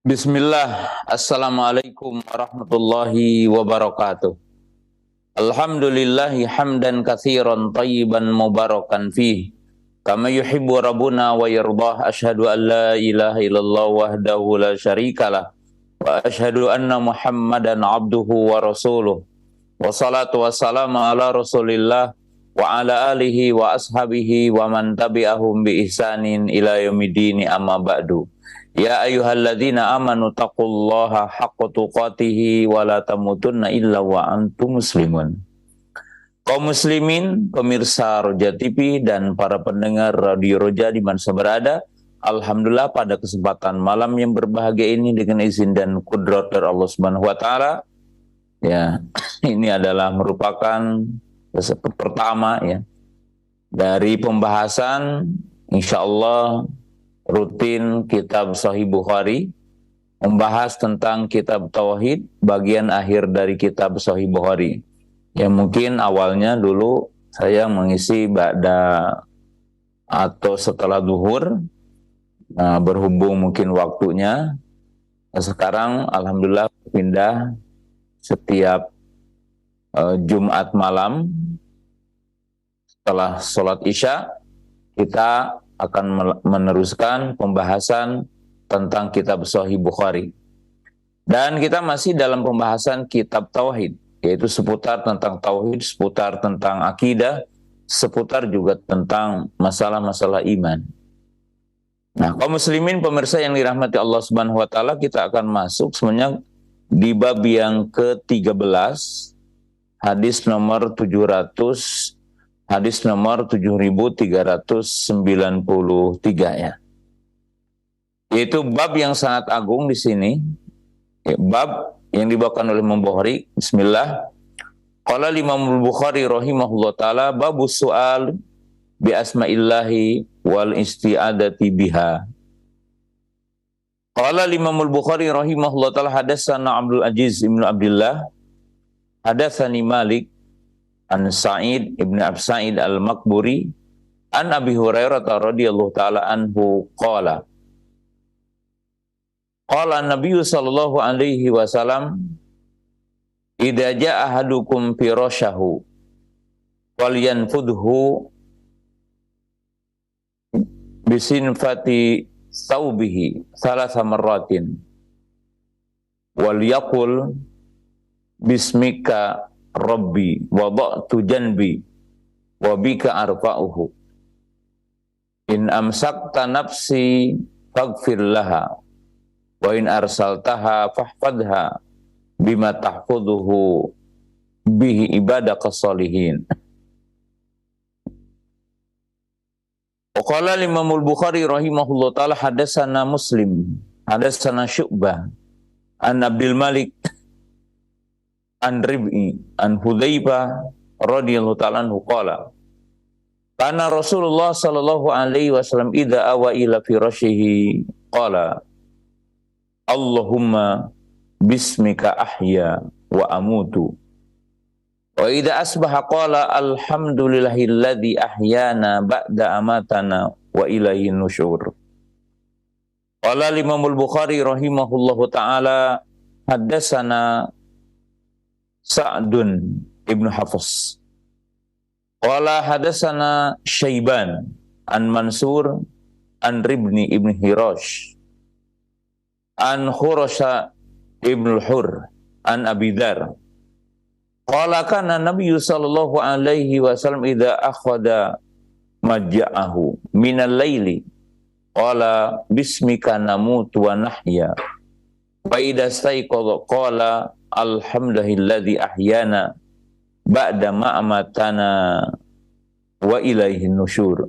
Bismillah, Assalamualaikum warahmatullahi wabarakatuh. Alhamdulillahi hamdan katsiran tayyiban mubarakan fih. Kama yuhibbu rabbuna wa yardah. Asyhadu an la ilaha illallah wahdahu la syarikalah. Wa asyhadu anna Muhammadan abduhu wa rasuluh. Wassalatu wassalamu ala Rasulillah wa ala alihi wa ashabihi wa man tabi'ahum bi ihsanin ila yaumiddin, amma ba'du. Ya ayyuhalladzina amanu taqullaha haqqa tuqatih wa la tamutunna illa wa antum muslimun. Kaum muslimin, pemirsa Roja TV dan para pendengar Radio Roja di mana berada, alhamdulillah pada kesempatan malam yang berbahagia ini dengan izin dan kudrat dari Allah Subhanahu wa taala, ya, ini adalah merupakan pertama ya dari pembahasan insyaallah rutin kitab Sahih Bukhari, membahas tentang kitab Tauhid, bagian akhir dari kitab Sahih Bukhari. Yang mungkin awalnya dulu saya mengisi ba'da atau setelah zuhur, nah, berhubung mungkin waktunya, sekarang alhamdulillah pindah setiap Jumat malam setelah sholat Isya, kita akan meneruskan pembahasan tentang kitab Sahih Bukhari. Dan kita masih dalam pembahasan kitab Tauhid, yaitu seputar tentang Tauhid, seputar tentang akidah, seputar juga tentang masalah-masalah iman. Nah, kaum muslimin pemirsa yang dirahmati Allah Subhanahu wa taala, kita akan masuk sebenarnya di bab yang ke-13, hadis nomor 700, hadis nomor 7393 ya. Yaitu bab yang sangat agung di sini. Bab yang dibawakan oleh Imam Bukhari. Bismillah. Qala Imam Bukhari rahimahullah taala babus su'al bi asma'illahi wal isti'adati biha. Qala Imam Bukhari rahimahullah taala hadatsana Abdul Aziz ibnu Abdullah, hadatsani Malik an Sa'id ibn Abi Sa'id al-Maqburi an Abi Hurairah radhiyallahu taala anhu qala Nabi sallallahu alaihi wasallam idza jaa ahadukum firasyahu walyanfudhu bisinfati thawbihi thalatha marratin wal yaqul bismika Rabbi wada'tu janbi wa bika arfa'uhu in amsakta nafsi faghfir laha wa in arsaltaha fahfadha bima tahfudhuhu bihi ibadaka salihin. Wa qala Imam Bukhari rahimahullah taala hadatsana Muslim, hadatsana Syu'bah an Abdul Malik an Rib'i an Hudzaifah radhiyallahu ta'ala anhu qala kana Rasulullah sallallahu alaihi wasallam idza awa ila firashihi qala Allahumma bismika ahya wa amutu wa idza asbaha qala alhamdulillahilladzi ahyana ba'da amatana wa ilaihin nusyur. Qala Imam Bukhari rahimahullahu ta'ala haddatsana Sa'dun ibnu Hafs. Qala hadatsana Syaiban an Mansur an Ribni ibn Hirash an Khurasha ibn Hur an Abi Dzar. Qala kana Nabi sallallahu alaihi wasallam idza akhadha majja'ahu minal laili qala bismika namutu wa nahya wa idza staiqadha qala alhamdulillahilladzi ahyana ba'da ma amatana wa ilaihin nusyur.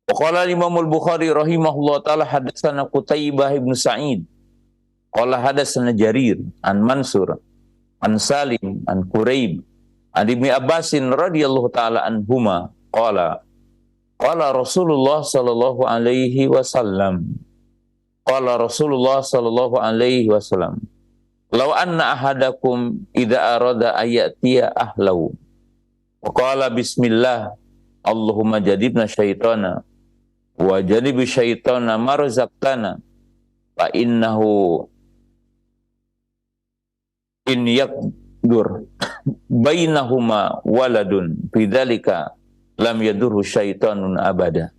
Wa qala Imam Bukhari rahimahullah taala hadatsana Qutaibah ibn Sa'id qala hadatsana Jarir an Mansur an Salim an Quraib an Ibnu Abbasin radhiyallahu taala anhuma qala Rasulullah sallallahu alaihi wasallam qala Rasulullah sallallahu alaihi wasallam law anna ahadakum idza arada ayatiya ahlau wa qala bismillah Allahumma jadibna syaitana wa jadibi syaitana ma razaqtana fa innahu in yakdur bainahuma waladun bidzalika lam yadurhu syaitanun abada.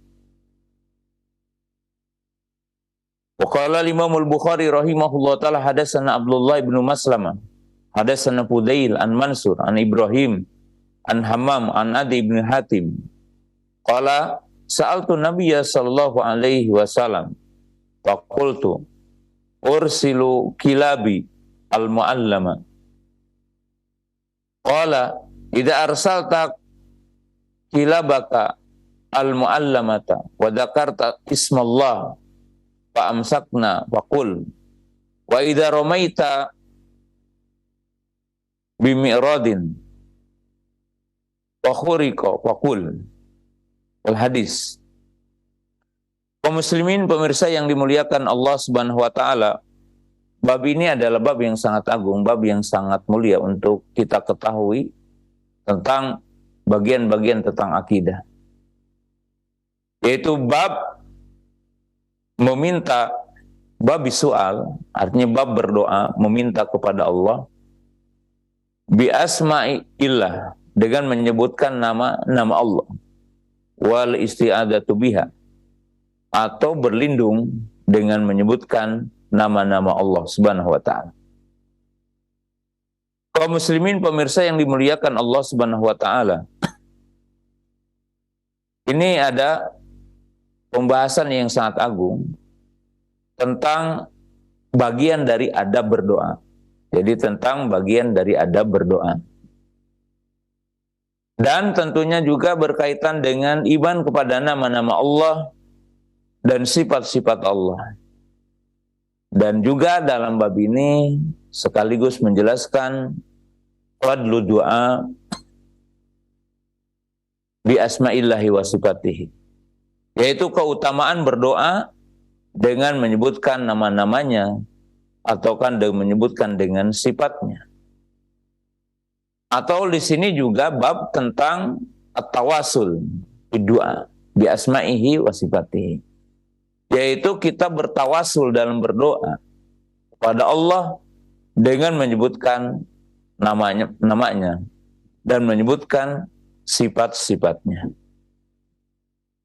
Wa qala Imam Al-Bukhari rahimahullah taala hadatsana Abdullah bin Maslamah hadatsana Fudail an Mansur an Ibrahim an Hammam an Adi bin Hatim qala sa'altu Nabiyya sallallahu alaihi wasallam faqultu ursilu kilabi al-muallama qala idza arsalta kilabaka al-muallamata wa dzakarta ismallah fa amsakna faqul wa idza ramaita bimi'radin wa khuriqa faqul. Al hadis. Kaum muslimin pemirsa yang dimuliakan Allah Subhanahu wa taala, bab ini adalah bab yang sangat agung, bab yang sangat mulia untuk kita ketahui tentang bagian-bagian tentang akidah, yaitu bab meminta, bab soal, artinya bab berdoa, meminta kepada Allah bi asma'illah, dengan menyebutkan nama Allah, wal isti'adatu biha, atau berlindung dengan menyebutkan nama-nama Allah Subhanahu wa taala. Kaum muslimin pemirsa yang dimuliakan Allah Subhanahu wa taala, ini ada pembahasan yang sangat agung tentang bagian dari adab berdoa. Jadi tentang bagian dari adab berdoa. Dan tentunya juga berkaitan dengan iman kepada nama-nama Allah dan sifat-sifat Allah. Dan juga dalam bab ini sekaligus menjelaskan fadlu doa bi asma'illahi wa sifatihi, yaitu keutamaan berdoa dengan menyebutkan nama-namanya ataukah menyebutkan dengan sifatnya. Atau di sini juga bab tentang at-tawassul doa bi asma'ihi wa sifatihi, yaitu kita bertawasul dalam berdoa kepada Allah dengan menyebutkan namanya dan menyebutkan sifat-sifatnya.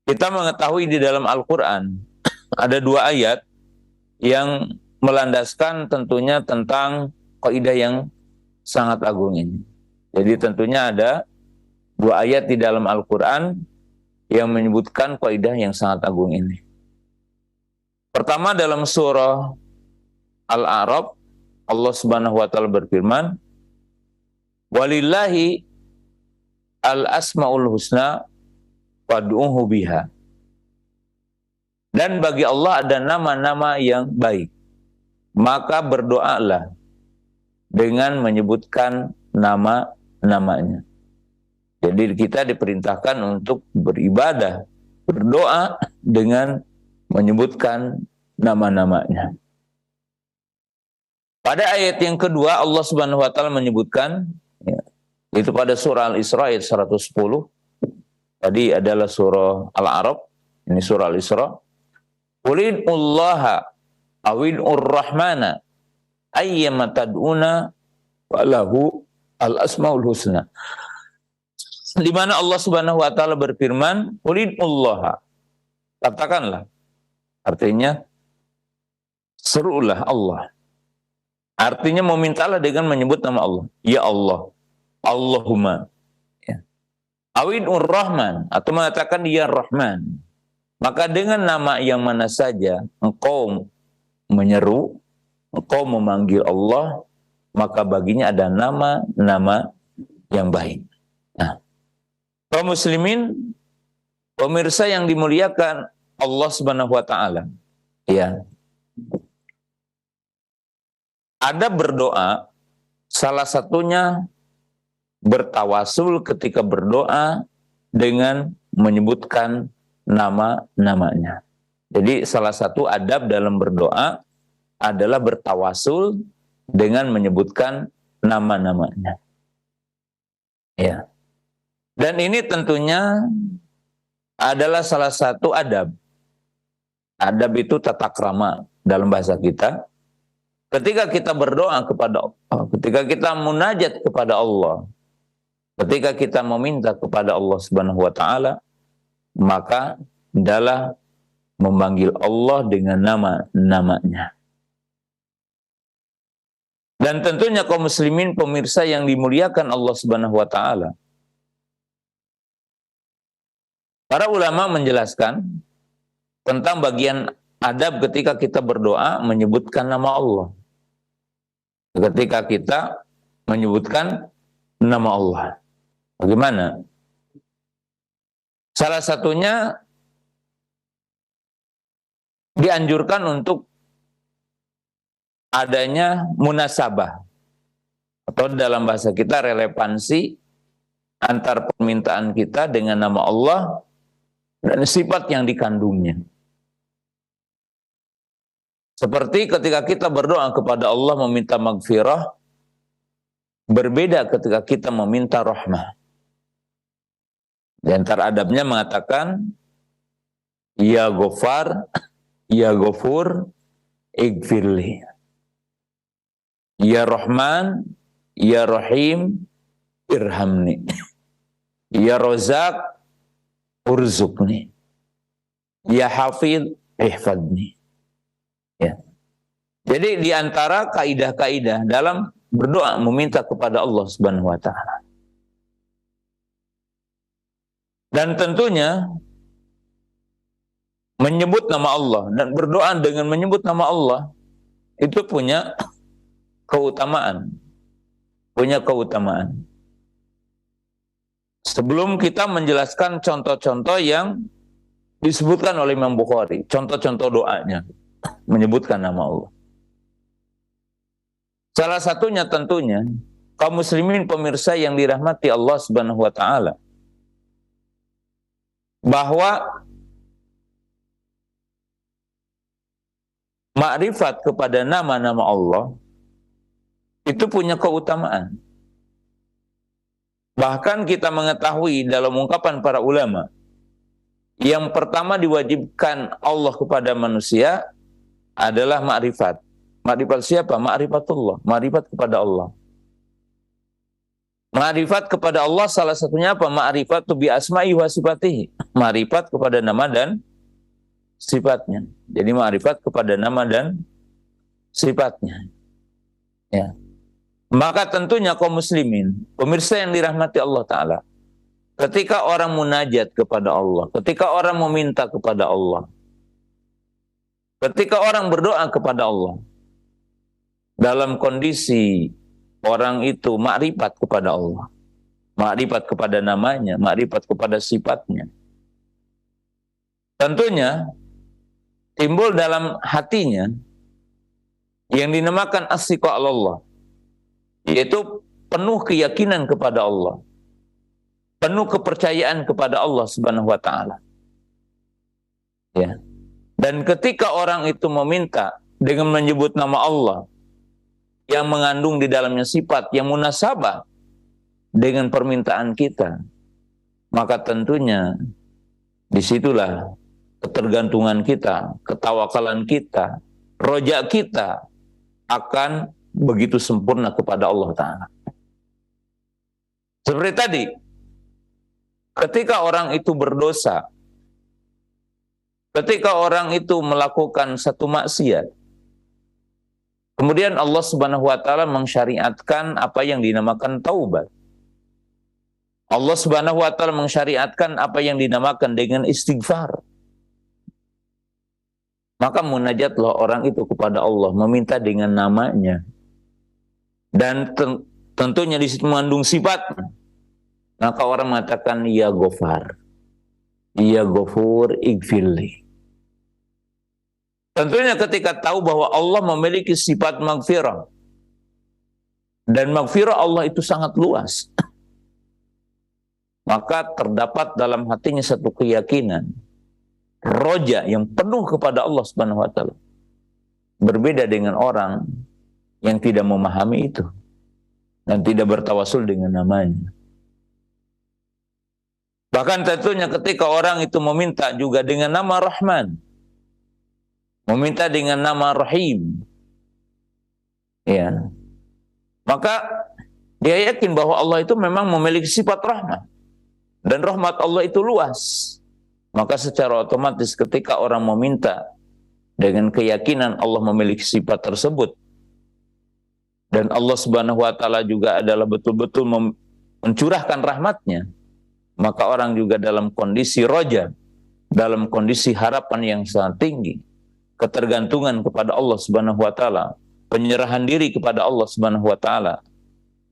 Kita mengetahui di dalam Al-Quran ada 2 ayat yang melandaskan tentunya tentang kaidah yang sangat agung ini. Jadi tentunya ada 2 ayat di dalam Al-Quran yang menyebutkan kaidah yang sangat agung ini. Pertama dalam surah Al-A'raf, Allah Subhanahu wa taala berfirman, "Walillahi al-asmaul husna fad'uhu biha." Dan bagi Allah ada nama-nama yang baik, maka berdoalah dengan menyebutkan nama-namanya. Jadi kita diperintahkan untuk beribadah, berdoa dengan menyebutkan nama-namanya. Pada ayat yang kedua Allah Subhanahu wa taala menyebutkan, itu pada surah Al-Isra ayat 110. Tadi adalah surah Al-A'raf, ini surah Al-Isra. Qulillaha awinur rahmana ayyama tad'una falahu al-asmaul husna. Di mana Allah Subhanahu wa taala berfirman, "Qulillaha." Katakanlah. Artinya serulah Allah. Artinya memintalah dengan menyebut nama Allah. Ya Allah, Allahumma. Ya. Awinur Rahman, atau mengatakan ya Rahman. Maka dengan nama yang mana saja engkau menyeru, engkau memanggil Allah, maka baginya ada nama-nama yang baik. Nah, kaum muslimin, pemirsa yang dimuliakan Allah Subhanahu wa taala, ya. Ada berdoa, salah satunya bertawasul ketika berdoa dengan menyebutkan nama-namanya. Jadi salah satu adab dalam berdoa adalah bertawasul dengan menyebutkan nama-namanya. Ya. Dan ini tentunya adalah salah satu adab Adab itu tata krama dalam bahasa kita. Ketika kita berdoa kepada Allah, ketika kita munajat kepada Allah, ketika kita meminta kepada Allah Subhanahu wa taala, maka adalah memanggil Allah dengan nama-namanya. Dan tentunya kaum muslimin pemirsa yang dimuliakan Allah Subhanahu wa taala. Para ulama menjelaskan tentang bagian adab ketika kita berdoa menyebutkan nama Allah. Ketika kita menyebutkan nama Allah. Bagaimana? Salah satunya dianjurkan untuk adanya munasabah. Atau dalam bahasa kita relevansi antar permintaan kita dengan nama Allah dan sifat yang dikandungnya. Seperti ketika kita berdoa kepada Allah meminta maghfirah, berbeda ketika kita meminta rahmah. Di antara adabnya mengatakan, Ya Ghafar, Ya Ghafur, Ighfirli. Ya Rahman, Ya Rahim, Irhamni. Ya Razak, Urzuqni. Ya Hafidh, Ihfadni. Ya. Jadi di antara kaidah-kaidah dalam berdoa meminta kepada Allah Subhanahu wa taala. Dan tentunya menyebut nama Allah dan berdoa dengan menyebut nama Allah itu punya keutamaan. Punya keutamaan. Sebelum kita menjelaskan contoh-contoh yang disebutkan oleh Imam Bukhari, contoh-contoh doanya menyebutkan nama Allah. Salah satunya tentunya kaum muslimin pemirsa yang dirahmati Allah Subhanahu wa taala, bahwa makrifat kepada nama-nama Allah itu punya keutamaan. Bahkan kita mengetahui dalam ungkapan para ulama, yang pertama diwajibkan Allah kepada manusia adalah makrifat. Makrifat siapa? Makrifatullah. Makrifat kepada Allah. Makrifat kepada Allah salah satunya apa? Makrifat bi asma'i wa sifatihi. Makrifat kepada nama dan sifatnya. Jadi makrifat kepada nama dan sifatnya. Ya. Maka tentunya kaum muslimin, pemirsa yang dirahmati Allah Ta'ala, ketika orang munajat kepada Allah, ketika orang meminta kepada Allah, ketika orang berdoa kepada Allah, dalam kondisi orang itu makrifat kepada Allah, makrifat kepada namanya, makrifat kepada sifatnya, tentunya timbul dalam hatinya yang dinamakan as-siqa Allah, yaitu penuh keyakinan kepada Allah, penuh kepercayaan kepada Allah Subhanahu wa taala. Ya. Dan ketika orang itu meminta dengan menyebut nama Allah yang mengandung di dalamnya sifat yang munasabah dengan permintaan kita, maka tentunya disitulah ketergantungan kita, ketawakalan kita, roja kita akan begitu sempurna kepada Allah Ta'ala. Seperti tadi, ketika orang itu berdosa, ketika orang itu melakukan satu maksiat, kemudian Allah Subhanahu wa taala mensyariatkan apa yang dinamakan taubat. Allah Subhanahu wa taala mensyariatkan apa yang dinamakan dengan istighfar. Maka munajatlah orang itu kepada Allah, meminta dengan namanya. Dan tentunya di situ mengandung sifat. Maka orang mengatakan ya Ghafar, ya Ghafur, Ighfirli. Tentunya ketika tahu bahwa Allah memiliki sifat maghfirah, dan maghfirah Allah itu sangat luas, maka terdapat dalam hatinya satu keyakinan, roja yang penuh kepada Allah Subhanahu wa taala. Berbeda dengan orang yang tidak memahami itu dan tidak bertawasul dengan namanya. Bahkan tentunya ketika orang itu meminta juga dengan nama Rahman, meminta dengan nama Rahim. Ya. Maka dia yakin bahwa Allah itu memang memiliki sifat rahmat. Dan rahmat Allah itu luas. Maka secara otomatis ketika orang meminta dengan keyakinan Allah memiliki sifat tersebut, dan Allah Subhanahu wa taala juga adalah betul-betul mencurahkan rahmatnya, maka orang juga dalam kondisi roja, dalam kondisi harapan yang sangat tinggi, ketergantungan kepada Allah Subhanahu wa taala, penyerahan diri kepada Allah Subhanahu wa taala,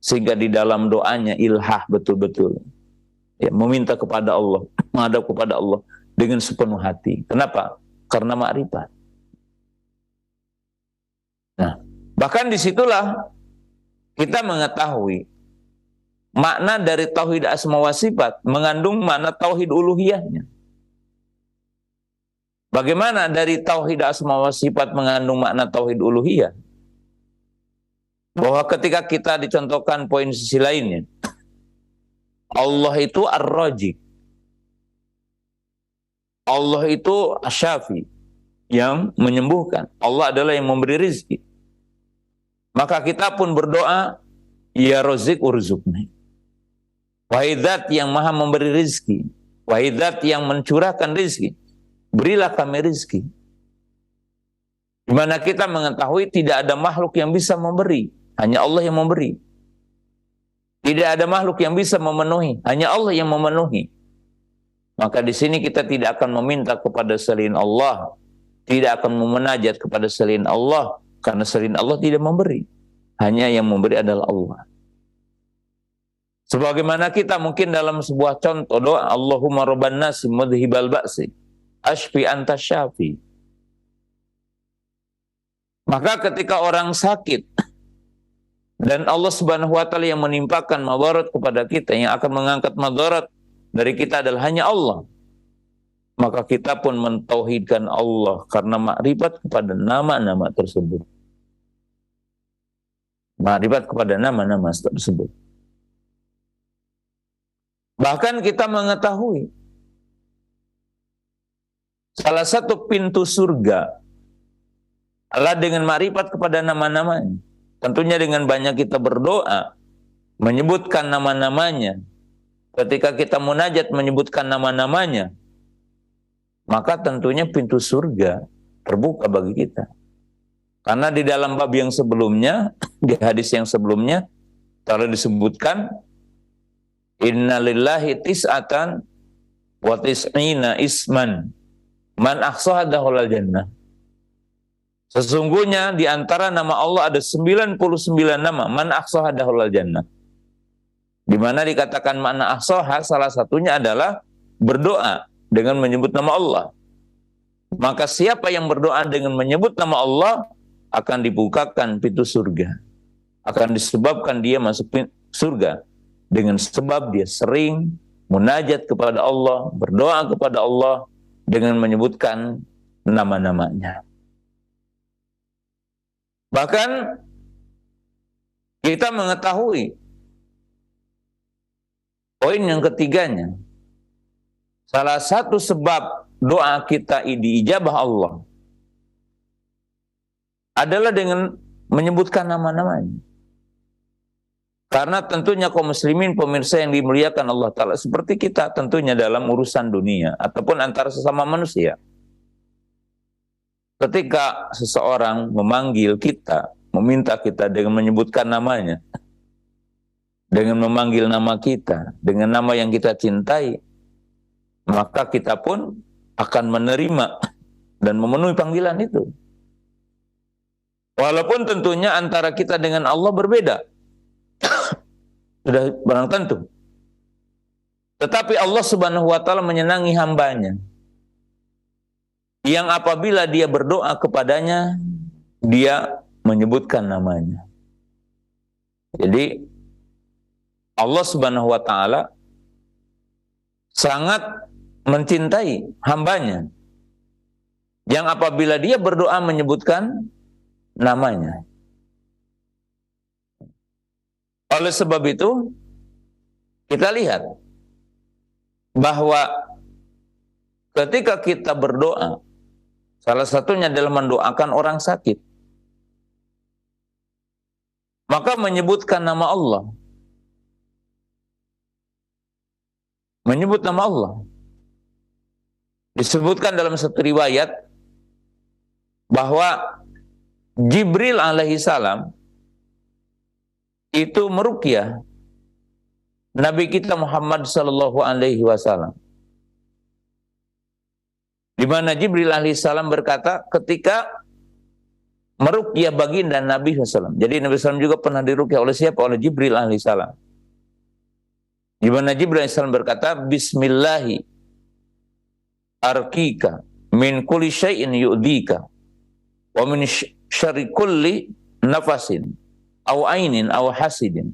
sehingga di dalam doanya ilhah betul-betul. Ya, meminta kepada Allah, menghadap kepada Allah dengan sepenuh hati. Kenapa? Karena makrifat. Nah, bahkan disitulah kita mengetahui makna dari tauhid asma wa sifat mengandung makna tauhid uluhiyahnya. Bagaimana dari tauhid asma wa sifat mengandung makna tauhid uluhiyah? Bahwa ketika kita dicontohkan poin sisi lainnya, Allah itu Ar-Razik, Allah itu Asy-Syafi, yang menyembuhkan. Allah adalah yang memberi rizki. Maka kita pun berdoa, Ya Razik urzuqni. Wahai Zat yang maha memberi rizki, wahai Zat yang mencurahkan rizki, berilah kami rizki. Di mana kita mengetahui tidak ada makhluk yang bisa memberi, hanya Allah yang memberi. Tidak ada makhluk yang bisa memenuhi, hanya Allah yang memenuhi. Maka di sini kita tidak akan meminta kepada selain Allah, tidak akan memunajat kepada selain Allah, karena selain Allah tidak memberi. Hanya yang memberi adalah Allah. Sebagaimana kita mungkin dalam sebuah contoh doa, Allahumma rabban nasi mudhibal ba'si, ashfi anta syafi. Maka ketika orang sakit, dan Allah Subhanahu wa taala yang menimpakan madarat kepada kita, yang akan mengangkat madarat dari kita adalah hanya Allah. Maka kita pun mentauhidkan Allah karena makrifat kepada nama-nama tersebut. Makrifat kepada nama-nama tersebut. Bahkan kita mengetahui salah satu pintu surga adalah dengan makrifat kepada nama-namanya. Tentunya dengan banyak kita berdoa, menyebutkan nama-namanya. Ketika kita munajat menyebutkan nama-namanya, maka tentunya pintu surga terbuka bagi kita. Karena di dalam bab yang sebelumnya, di hadis yang sebelumnya, telah disebutkan, Inna lillahi tis'atan wa tis'ina isman, man ahsaha dakhalal jannah. Sesungguhnya di antara nama Allah ada 99 nama, man ahsaha dakhalal jannah. Di mana dikatakan makna ahsaha, salah satunya adalah berdoa dengan menyebut nama Allah. Maka siapa yang berdoa dengan menyebut nama Allah akan dibukakan pintu surga. Akan disebabkan dia masuk surga dengan sebab dia sering munajat kepada Allah, berdoa kepada Allah dengan menyebutkan nama-namanya. Bahkan kita mengetahui poin yang ketiganya, salah satu sebab doa kita diijabah Allah adalah dengan menyebutkan nama-namanya. Karena tentunya kaum muslimin pemirsa yang dimuliakan Allah Ta'ala, seperti kita tentunya dalam urusan dunia ataupun antara sesama manusia. Ketika seseorang memanggil kita, meminta kita dengan menyebutkan namanya, dengan memanggil nama kita, dengan nama yang kita cintai, maka kita pun akan menerima dan memenuhi panggilan itu. Walaupun tentunya antara kita dengan Allah berbeda. Sudah barang tentu. Tetapi Allah Subhanahu wa taala menyenangi hambanya yang apabila dia berdoa kepadanya, dia menyebutkan namanya. Jadi Allah Subhanahu wa taala sangat mencintai hambanya yang apabila dia berdoa menyebutkan namanya. Oleh sebab itu, kita lihat bahwa ketika kita berdoa, Salah satunya adalah mendoakan orang sakit. Maka menyebutkan nama Allah. Menyebut nama Allah. Disebutkan dalam satu riwayat bahwa Jibril alaihi salam itu meruqyah Nabi kita Muhammad sallallahu alaihi wasallam. Di mana Jibril alaihi salam berkata ketika meruqyah baginda Nabi SAW. Jadi Nabi SAW juga pernah diruqyah oleh siapa? Oleh Jibril alaihi salam. Di mana Jibril alaihi salam berkata, Bismillahi arkika min kulli syai'in yu'dika wa min syarri kulli nafasin aw ainin aw hasidin.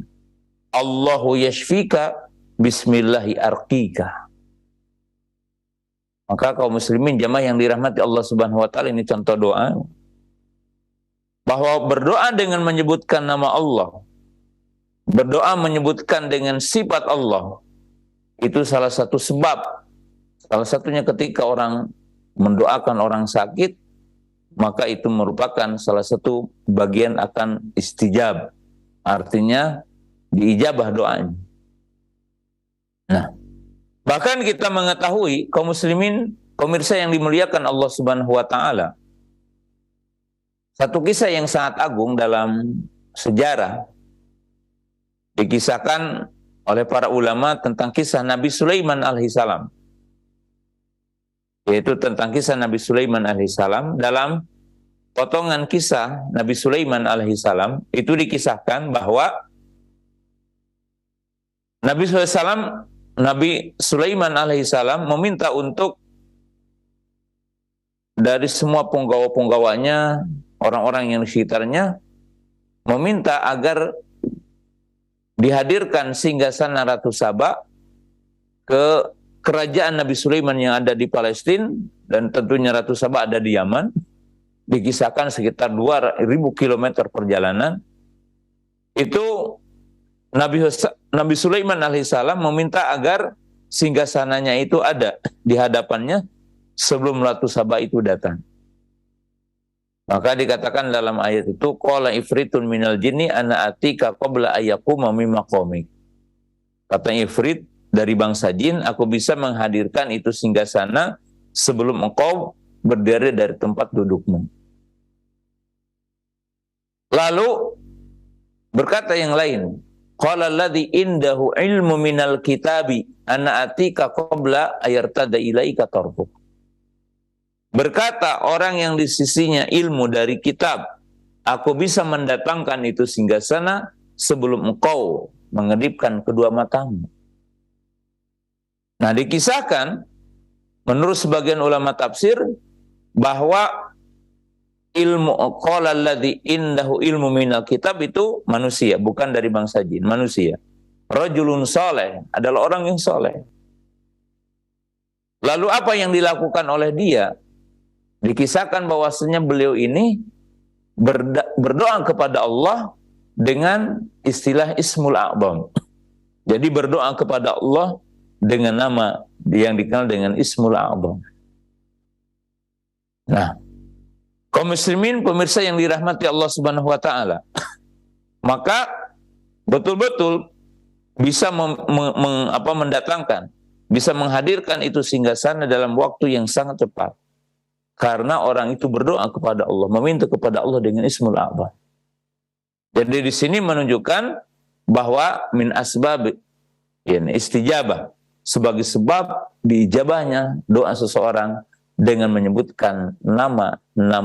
Allahu yashfika bismillahi arkika. Maka kaum muslimin jamaah yang dirahmati Allah Subhanahu wa taala, ini contoh doa bahwa berdoa dengan menyebutkan nama Allah, berdoa menyebutkan dengan sifat Allah, itu salah satu sebab, salah satunya ketika orang mendoakan orang sakit, maka itu merupakan salah satu bagian akan istijab, artinya diijabah doanya. Nah, bahkan kita mengetahui kaum muslimin, pemirsa yang dimuliakan Allah Subhanahu wa taala, satu kisah yang sangat agung dalam sejarah dikisahkan oleh para ulama tentang kisah Nabi Sulaiman alaihissalam. Yaitu tentang kisah Nabi Sulaiman alaihissalam. Dalam potongan kisah Nabi Sulaiman alaihissalam itu dikisahkan bahwa Nabi Sulaiman alaihissalam meminta untuk dari semua punggawa-punggawanya, orang-orang yang di sekitarnya, meminta agar dihadirkan singgasana Ratu Saba ke kerajaan Nabi Sulaiman yang ada di Palestina, dan tentunya Ratu Saba ada di Yaman. Dikisahkan sekitar 2000 km perjalanan. Itu Nabi Sulaiman alaihissalam meminta agar singgasananya itu ada di hadapannya sebelum Ratu Saba itu datang. Maka dikatakan dalam ayat itu, qala ifritun minal jinni ana atika qabla ayyakuma min maqamik. Kata ifrit dari bangsa jin, aku bisa menghadirkan itu singgasana sebelum engkau berdiri dari tempat dudukmu. Lalu berkata yang lain, qala alladzi indahu ilmu minal kitabi ana atika qabla ayartada ilaika tarfuk. Berkata orang yang di sisinya ilmu dari kitab, aku bisa mendatangkan itu singgasana sebelum engkau mengedipkan kedua matamu. Nah, dikisahkan menurut sebagian ulama tafsir bahwa ilmu qala alladzi indahu ilmu minal kitab itu manusia, bukan dari bangsa jin, manusia. Rajulun saleh adalah orang yang saleh. Lalu apa yang dilakukan oleh dia? Dikisahkan bahwasanya beliau ini berdoa kepada Allah dengan istilah Ismul A'zam. Jadi berdoa kepada Allah dengan nama yang dikenal dengan Ismul A'zam. Nah, kaum muslimin pemirsa yang dirahmati Allah Subhanahu wa taala, maka betul-betul bisa mendatangkan, bisa menghadirkan itu singgasana dalam waktu yang sangat cepat. Karena orang itu berdoa kepada Allah, meminta kepada Allah dengan Ismul A'zam. Jadi di sini menunjukkan bahwa min asbab istijabah, sebagai sebab diijabahnya doa seseorang dengan menyebutkan nama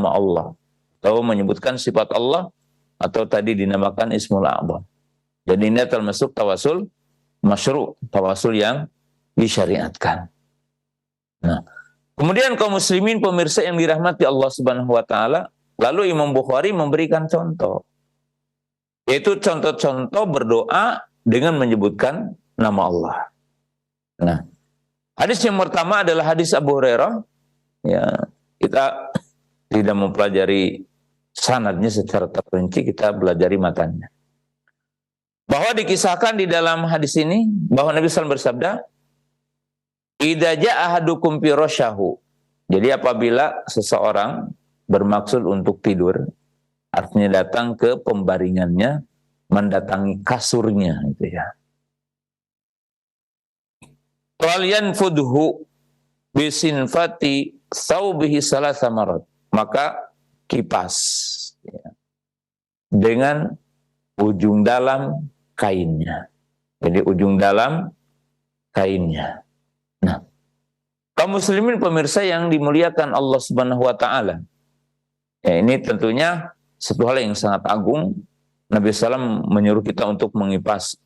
Allah, atau menyebutkan sifat Allah, atau tadi dinamakan Ismul A'zam. Jadi ini termasuk tawasul masyru', tawasul yang disyariatkan. Nah, kemudian kaum muslimin pemirsa yang dirahmati Allah Subhanahu wa taala, lalu Imam Bukhari memberikan contoh, yaitu contoh-contoh berdoa dengan menyebutkan nama Allah. Nah, hadis yang pertama adalah hadis Abu Hurairah. Ya, kita tidak mempelajari sanadnya secara terperinci, kita belajari matanya. Bahwa dikisahkan di dalam hadis ini bahwa Nabi SAW bersabda, idza jaa ahadukum firasyahu Jadi apabila seseorang bermaksud untuk tidur, artinya datang ke pembaringannya, mendatangi kasurnya, gitu ya. Walian fudhu bisinfati thawbihi salasa marat, maka kipas ya, dengan ujung dalam kainnya. Jadi ujung dalam kainnya. Nah, kaum muslimin pemirsa yang dimuliakan Allah Subhanahu wa taala. Ya, ini tentunya satu hal yang sangat agung. Nabi SAW menyuruh kita untuk mengipas.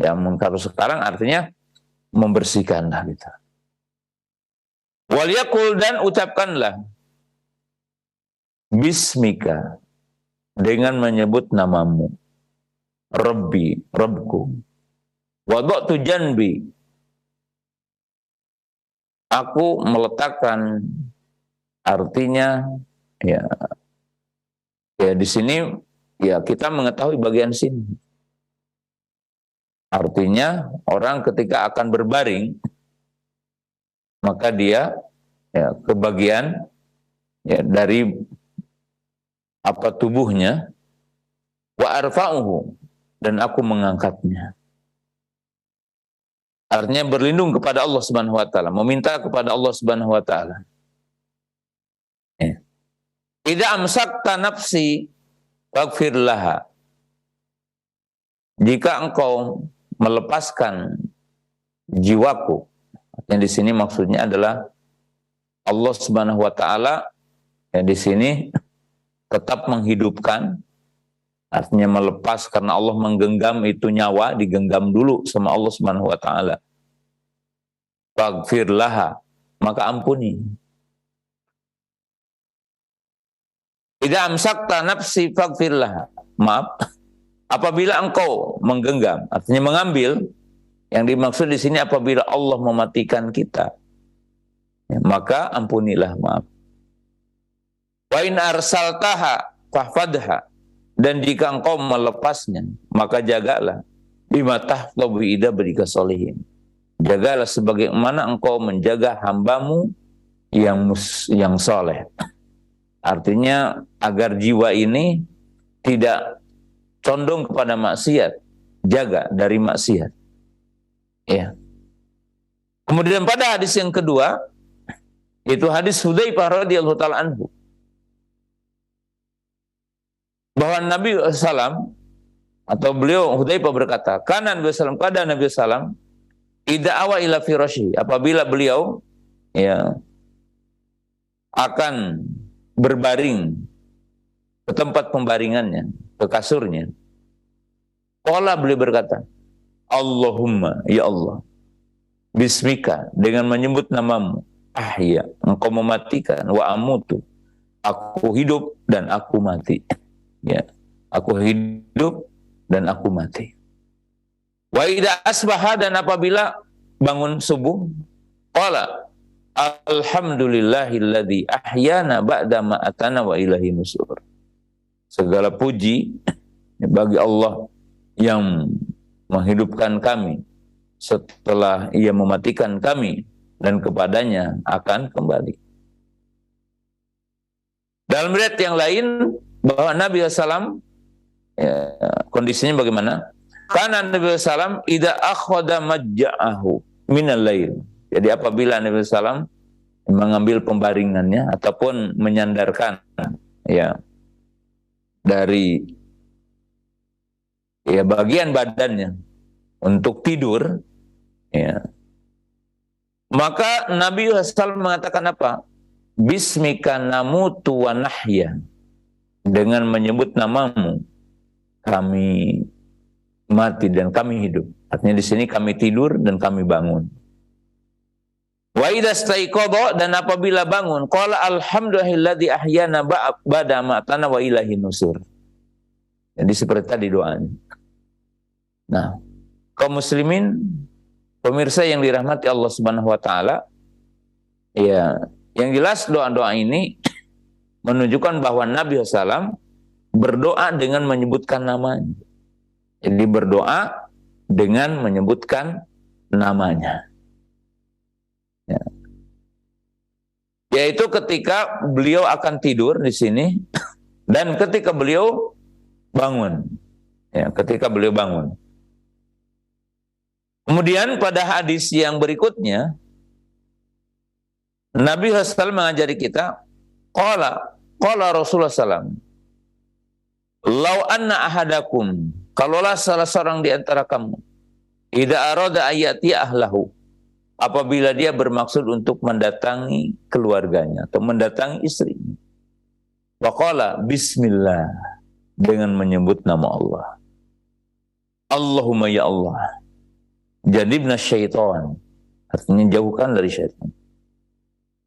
Ya, kalau sekarang artinya membersihkanlah gitu. Waliyakul, dan ucapkanlah bismika, dengan menyebut namamu. Rabbi, Rabbku. Wada'tu janbi, aku meletakkan, artinya ya di sini ya kita mengetahui bagian sini. Artinya orang ketika akan berbaring, maka dia ya ke bagian ya dari apa tubuhnya, wa arfa'uhu, dan aku mengangkatnya. Artinya berlindung kepada Allah Subhanahu wa taala, meminta kepada Allah Subhanahu wa taala. Idza amsakta nafsi faghfir laha. Jika engkau melepaskan jiwaku, yang di sini maksudnya adalah Allah Subhanahu wa taala, yang di sini tetap menghidupkan, artinya melepas karena Allah menggenggam itu nyawa, digenggam dulu sama Allah Subhanahu wa taala. Faghfir laha, maka ampuni. Idza amsakta nafsi faghfir laha. Maaf, apabila engkau menggenggam, artinya mengambil, yang dimaksud di sini apabila Allah mematikan kita, ya, maka ampunilah, maaf. Wa in arsaltaha fahfadha, dan jika engkau melepasnya, maka jagalah. Bima tahfazu ida bika sholihin. Jagalah sebagaimana engkau menjaga hambamu yang soleh. Artinya agar jiwa ini tidak condong kepada maksiat, jaga dari maksiat. Ya. Kemudian pada hadis yang kedua, itu hadis Hudzaifah radhiyallahu taala anhu, bahwa Nabi SAW atau beliau Hudzaifah berkata, kana Nabi SAW, pada Nabi SAW, idza awa ila firasyi, apabila beliau ya akan berbaring ke tempat pembaringannya, ke kasurnya, qala, beliau berkata, Allahumma, ya Allah, bismika, dengan menyebut namamu, ahya, engkau mematikan, wa amutu, aku hidup dan aku mati. Ya, aku hidup dan aku mati. Wa idza asbaha, dan apabila bangun subuh, qala alhamdulillahilladzi ahyana ba'da ma atana wa ilahi nusur. Segala puji bagi Allah yang menghidupkan kami setelah ia mematikan kami, dan kepadanya akan kembali. Dalam riwayat yang lain bahwa Nabi SAW ya, kondisinya bagaimana? Karena Nabi SAW idza akhadha majja'ahu minal lail. Jadi apabila Nabi SAW mengambil pembaringannya ataupun menyandarkan ya dari ya bagian badannya untuk tidur, ya, maka Nabi SAW mengatakan apa? Bismika namutu wa nahya, dengan menyebut namamu kami mati dan kami hidup. Artinya di sini kami tidur dan kami bangun. Wa idza staiqadha, dan apabila bangun, qala alhamdulillahilladzi ahyana ba'da ma atana wa ilahi nusur. Jadi seperti tadi doanya. Nah, kaum muslimin pemirsa yang dirahmati Allah Subhanahu wa taala, ya, yang jelas doa-doa ini menunjukkan bahwa Nabi SAW berdoa dengan menyebutkan namanya. Jadi berdoa dengan menyebutkan namanya. Ya. yaitu ketika beliau akan tidur di sini dan ketika beliau bangun. Ya, ketika beliau bangun. Kemudian pada hadis yang berikutnya, Nabi SAW mengajari kita, qala Rasulullah SAW, lau anna ahadakum, kalaulah salah seorang di antara kamu, idza arada ayati ahlahu, apabila dia bermaksud untuk mendatangi keluarganya atau mendatangi istrinya, waqala bismillah, dengan menyebut nama Allah. Allahumma ya Allah, janibna syaitan, artinya jauhkan dari syaitan.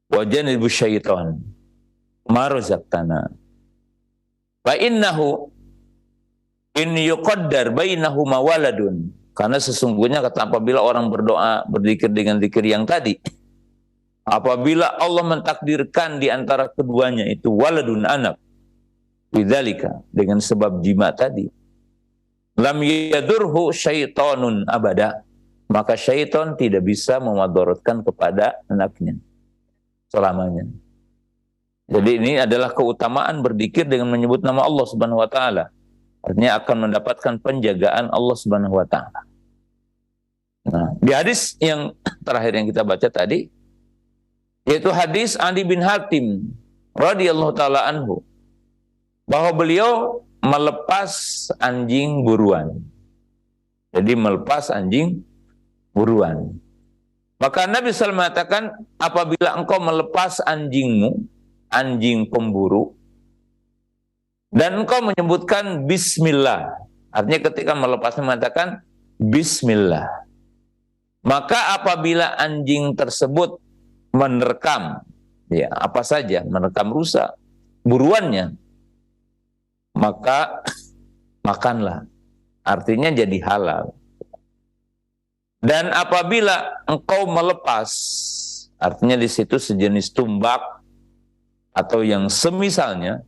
Wa janibu syaitan ma razaqtana. Fa innahu in yuqaddar bainahuma waladun, karena sesungguhnya kata apabila orang berdoa berzikir dengan zikir yang tadi, apabila Allah mentakdirkan di antara keduanya itu waladun, anak, bidzalika, dengan sebab jima tadi, lam yadurhu syaitanun abada, maka syaitan tidak bisa memadaratkan kepada anaknya selamanya. Jadi ini adalah keutamaan berzikir dengan menyebut nama Allah Subhanahu wa taala. Artinya akan mendapatkan penjagaan Allah Subhanahu wa taala. Nah, di hadis yang terakhir yang kita baca tadi, yaitu hadis Adi bin Hatim radhiyallahu taala anhu, bahwa beliau melepas anjing buruan. Jadi melepas anjing buruan. Maka Nabi SAW mengatakan, apabila engkau melepas anjingmu, anjing pemburu, dan engkau menyebutkan bismillah, artinya ketika melepasnya mengatakan bismillah, maka apabila anjing tersebut menerkam, ya apa saja, menerkam rusa buruannya, maka makanlah, artinya jadi halal. Dan apabila engkau melepas, artinya di situ sejenis tumbak atau yang semisalnya,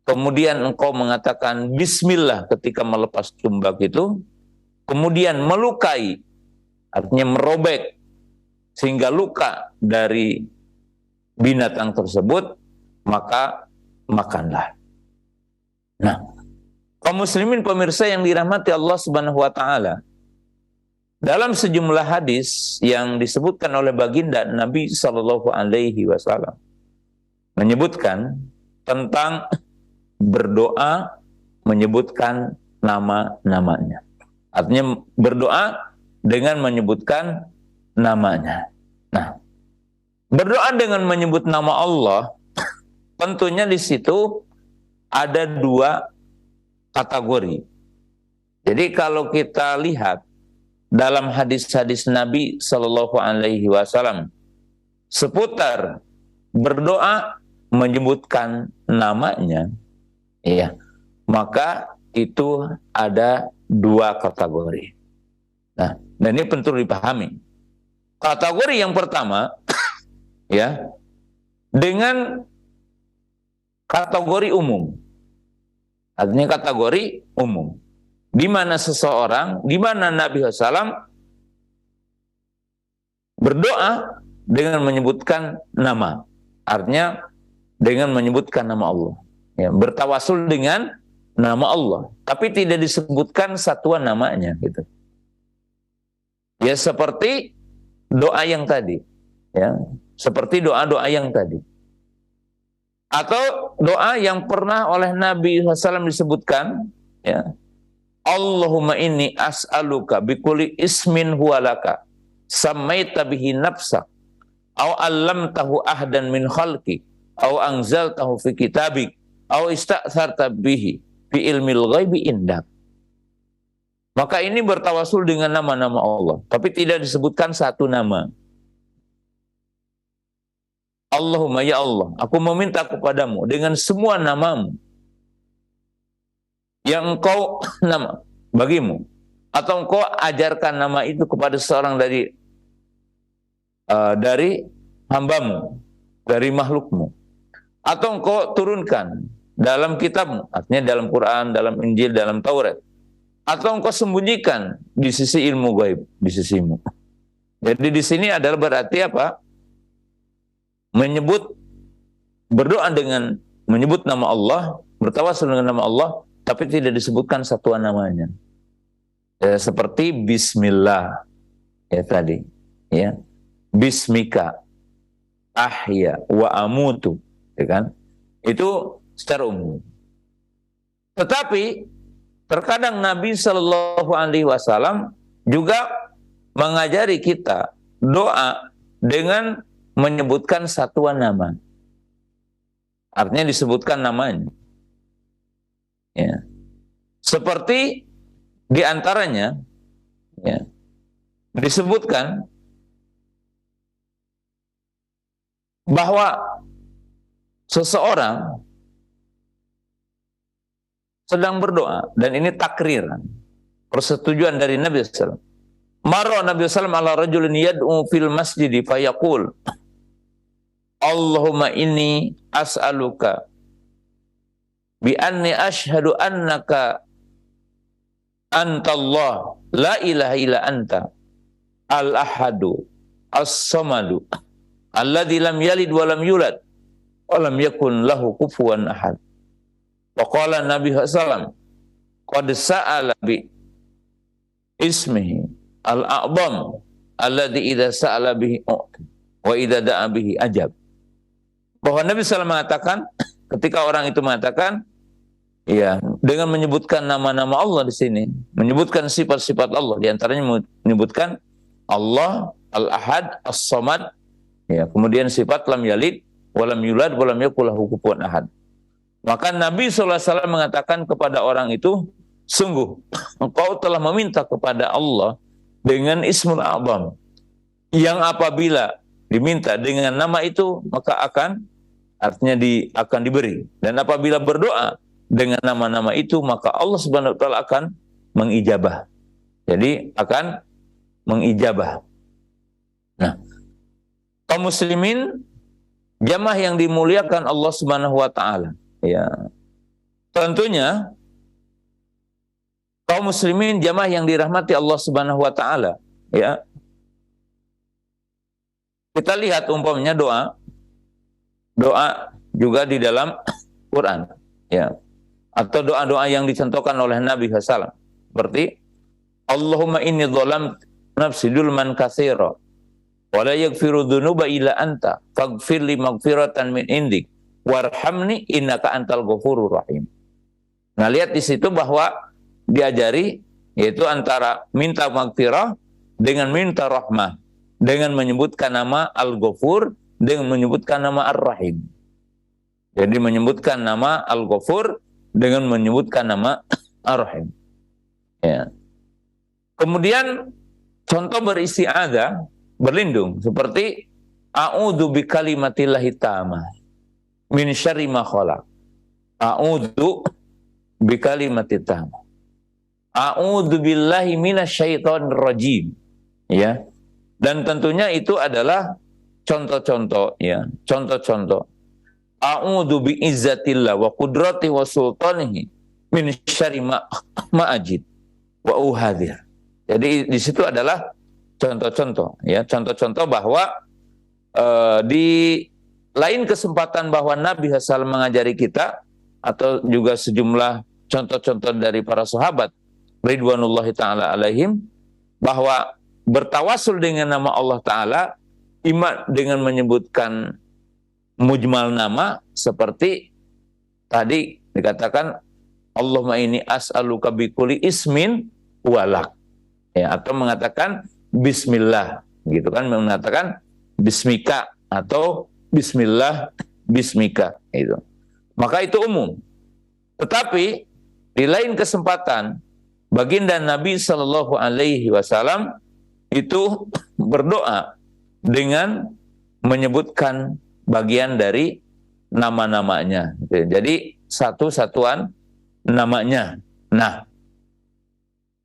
kemudian engkau mengatakan bismillah ketika melepas tumbak itu, kemudian melukai, artinya merobek sehingga luka dari binatang tersebut, maka makanlah. Nah, kaum muslimin pemirsa yang dirahmati Allah Subhanahu wa taala, dalam sejumlah hadis yang disebutkan oleh baginda Nabi Shallallahu Alaihi Wasallam menyebutkan tentang berdoa menyebutkan nama-namanya. Artinya berdoa dengan menyebutkan namanya. Nah, berdoa dengan menyebut nama Allah, tentunya di situ ada dua kategori. Jadi kalau kita lihat dalam hadis-hadis Nabi Shallallahu Alaihi Wasallam seputar berdoa menyebutkan namanya, ya, maka itu ada dua kategori. Nah, dan ini penting dipahami. Kategori yang pertama, ya, dengan kategori umum, artinya kategori umum, di mana seseorang, di mana Nabi SAW berdoa dengan menyebutkan nama, artinya dengan menyebutkan nama Allah, ya, bertawasul dengan nama Allah, tapi tidak disebutkan satuan namanya, gitu. Ya seperti doa yang tadi, ya, seperti doa-doa yang tadi, atau doa yang pernah oleh Nabi SAW disebutkan, ya, Allahumma inni as'aluka bikulli ismin huwalaka sammaita bihi nafsak au allamtahu ahdan min khalqi au anzaltahu fi kitabik au ista'tharta bihi fi ilmil ghaibi indak. Maka ini bertawasul dengan nama-nama Allah, tapi tidak disebutkan satu nama. Allahumma ya Allah, aku meminta kepadamu dengan semua namamu yang engkau nama bagimu, atau engkau ajarkan nama itu kepada seorang dari hambamu, dari makhlukmu, atau engkau turunkan dalam kitabmu, artinya dalam Quran, dalam Injil, dalam Taurat, atau engkau sembunyikan di sisi ilmu gaib di sisimu. Jadi di sini adalah berarti apa? menyebut berdoa dengan menyebut nama Allah, bertawasul dengan nama Allah, tapi tidak disebutkan satuan namanya. Ya, seperti Bismillah ya tadi, ya Bismika ahya wa amutu, ya kan? Itu secara umum. Tetapi terkadang Nabi Shallallahu Alaihi Wasallam juga mengajari kita doa dengan menyebutkan satuan nama. Artinya disebutkan namanya. Ya. Seperti di antaranya ya, disebutkan bahwa seseorang sedang berdoa, dan ini takriran, persetujuan dari Nabi SAW. Marra Nabi SAW ala rajulin yad'u fil masjidi fayaqul Allahumma inni as'aluka bi anni ashhadu annaka antallah la ilaha illa anta al-ahadu as-samadu alladzi lam yalid wa lam yulad wa lam yakun lahu kufuwan ahad. Wa qala Nabi sallallahu qad sa'ala bi ismihi al-a'zam alladzi idza sa'ala bihi wa idza da'a bihi ajab. Bahwa Nabi sallallahu mengatakan, ketika orang itu mengatakan ya, dengan menyebutkan nama-nama Allah di sini, menyebutkan sifat-sifat Allah, di antaranya menyebutkan Allah Al-Ahad, As-Samad, ya, kemudian sifat lam yalid, walam yulad, walam yakul lahu kufuwan ahad. Maka Nabi SAW mengatakan kepada orang itu, sungguh engkau telah meminta kepada Allah dengan Ismul A'zam, yang apabila diminta dengan nama itu maka akan akan diberi, dan apabila berdoa dengan nama-nama itu maka Allah Subhanahu wa taala akan mengijabah. Jadi akan mengijabah. Nah, kaum muslimin jamaah yang dimuliakan Allah Subhanahu wa taala, ya. Tentunya kaum muslimin jamaah yang dirahmati Allah Subhanahu wa taala, ya. Kita lihat umpamanya doa juga di dalam Quran, ya. Atau doa-doa yang dicontohkan oleh Nabi SAW, seperti Allahumma inni dzalamtu nafsi dzulman katsira wa la yaghfiru dzunuba illa anta faghfir li maghfiratan min indik warhamni innaka antal ghafurur rahim. Nah, lihat di situ bahwa diajari yaitu antara minta maghfirah dengan minta rahmah, dengan menyebutkan nama Al-Ghafur, dengan menyebutkan nama Ar-Rahim. Jadi menyebutkan nama Al-Ghafur dengan menyebutkan nama Ar-Rahim. Ya. Kemudian contoh beristi'adzah, berlindung, seperti a'udzu bikalimatillahi tammah min syarri ma khalaq. A'udzu bikalimatit tammah. A'udzu billahi minasyaitonir rajim. Ya. Dan tentunya itu adalah contoh-contoh, ya, contoh-contoh. A'udzu biizzatillah wa qudratihi wa sultanihi min syarri ma ajid wa uhadir. Jadi di situ adalah contoh-contoh, ya, contoh-contoh bahwa di lain kesempatan bahwa Nabi SAW mengajari kita, atau juga sejumlah contoh-contoh dari para sahabat ridwanullahi taala alaihim, bahwa bertawasul dengan nama Allah Ta'ala, ima dengan menyebutkan mujmal nama, seperti tadi dikatakan Allahumma inni as'aluka bikulli ismin walak, ya, atau mengatakan bismillah, gitu kan, mengatakan bismika atau bismillah bismika, itu. Maka itu umum. Tetapi di lain kesempatan baginda Nabi Shallallahu Alaihi Wasallam itu berdoa dengan menyebutkan bagian dari nama-namanya. Jadi satu-satuan namanya. Nah,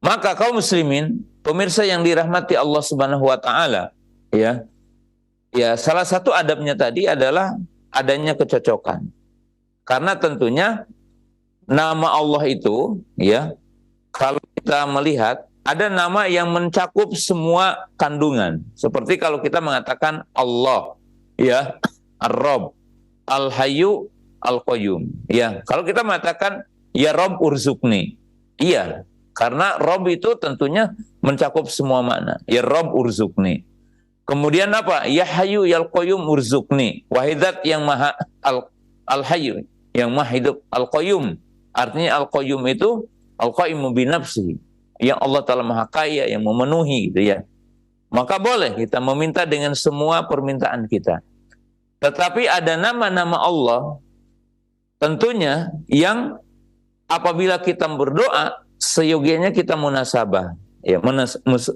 maka kaum muslimin, pemirsa yang dirahmati Allah Subhanahu wa taala, ya. Ya, salah satu adabnya tadi adalah adanya kecocokan. Karena tentunya nama Allah itu, ya, kalau kita melihat ada nama yang mencakup semua kandungan. Seperti kalau kita mengatakan Allah, ya, Ar-Rabb, Al-Hayyu, Al-Qayyum. Ya, kalau kita mengatakan ya Rabb urzukni. Iya, karena Rabb itu tentunya mencakup semua makna. Ya Rabb urzukni. Kemudian apa? Ya Hayyu ya Al-Qayyum urzukni. Wahidat yang maha Al-Hayyu, yang maha hidup, Al-Qayyum. Artinya Al-Qayyum itu Al-Qaimu binafsihi, yang Allah Ta'ala maha kaya, yang memenuhi gitu ya. Maka boleh kita meminta dengan semua permintaan kita. Tetapi ada nama-nama Allah tentunya yang apabila kita berdoa seyogianya kita munasabah. Ya,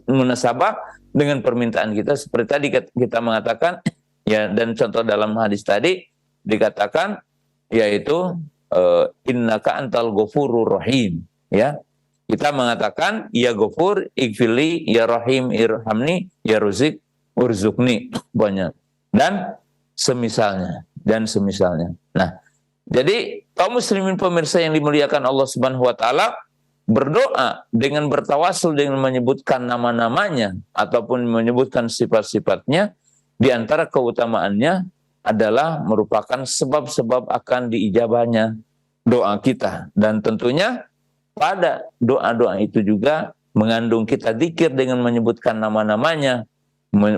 munasabah dengan permintaan kita, seperti tadi kita mengatakan ya, dan contoh dalam hadis tadi dikatakan yaitu innaka antal ghafurur rahim. Ya, kita mengatakan ya Ghafur ighfirli, ya Rahim irhamni, ya Ruzik urzukni, banyak dan semisalnya. Nah, jadi kaum muslimin pemirsa yang dimuliakan Allah Subhanahu wa taala, berdoa dengan bertawasul dengan menyebutkan nama-namanya ataupun menyebutkan sifat-sifatnya, di antara keutamaannya adalah merupakan sebab-sebab akan diijabahnya doa kita. Dan tentunya pada doa-doa itu juga mengandung kita zikir dengan menyebutkan nama-namanya,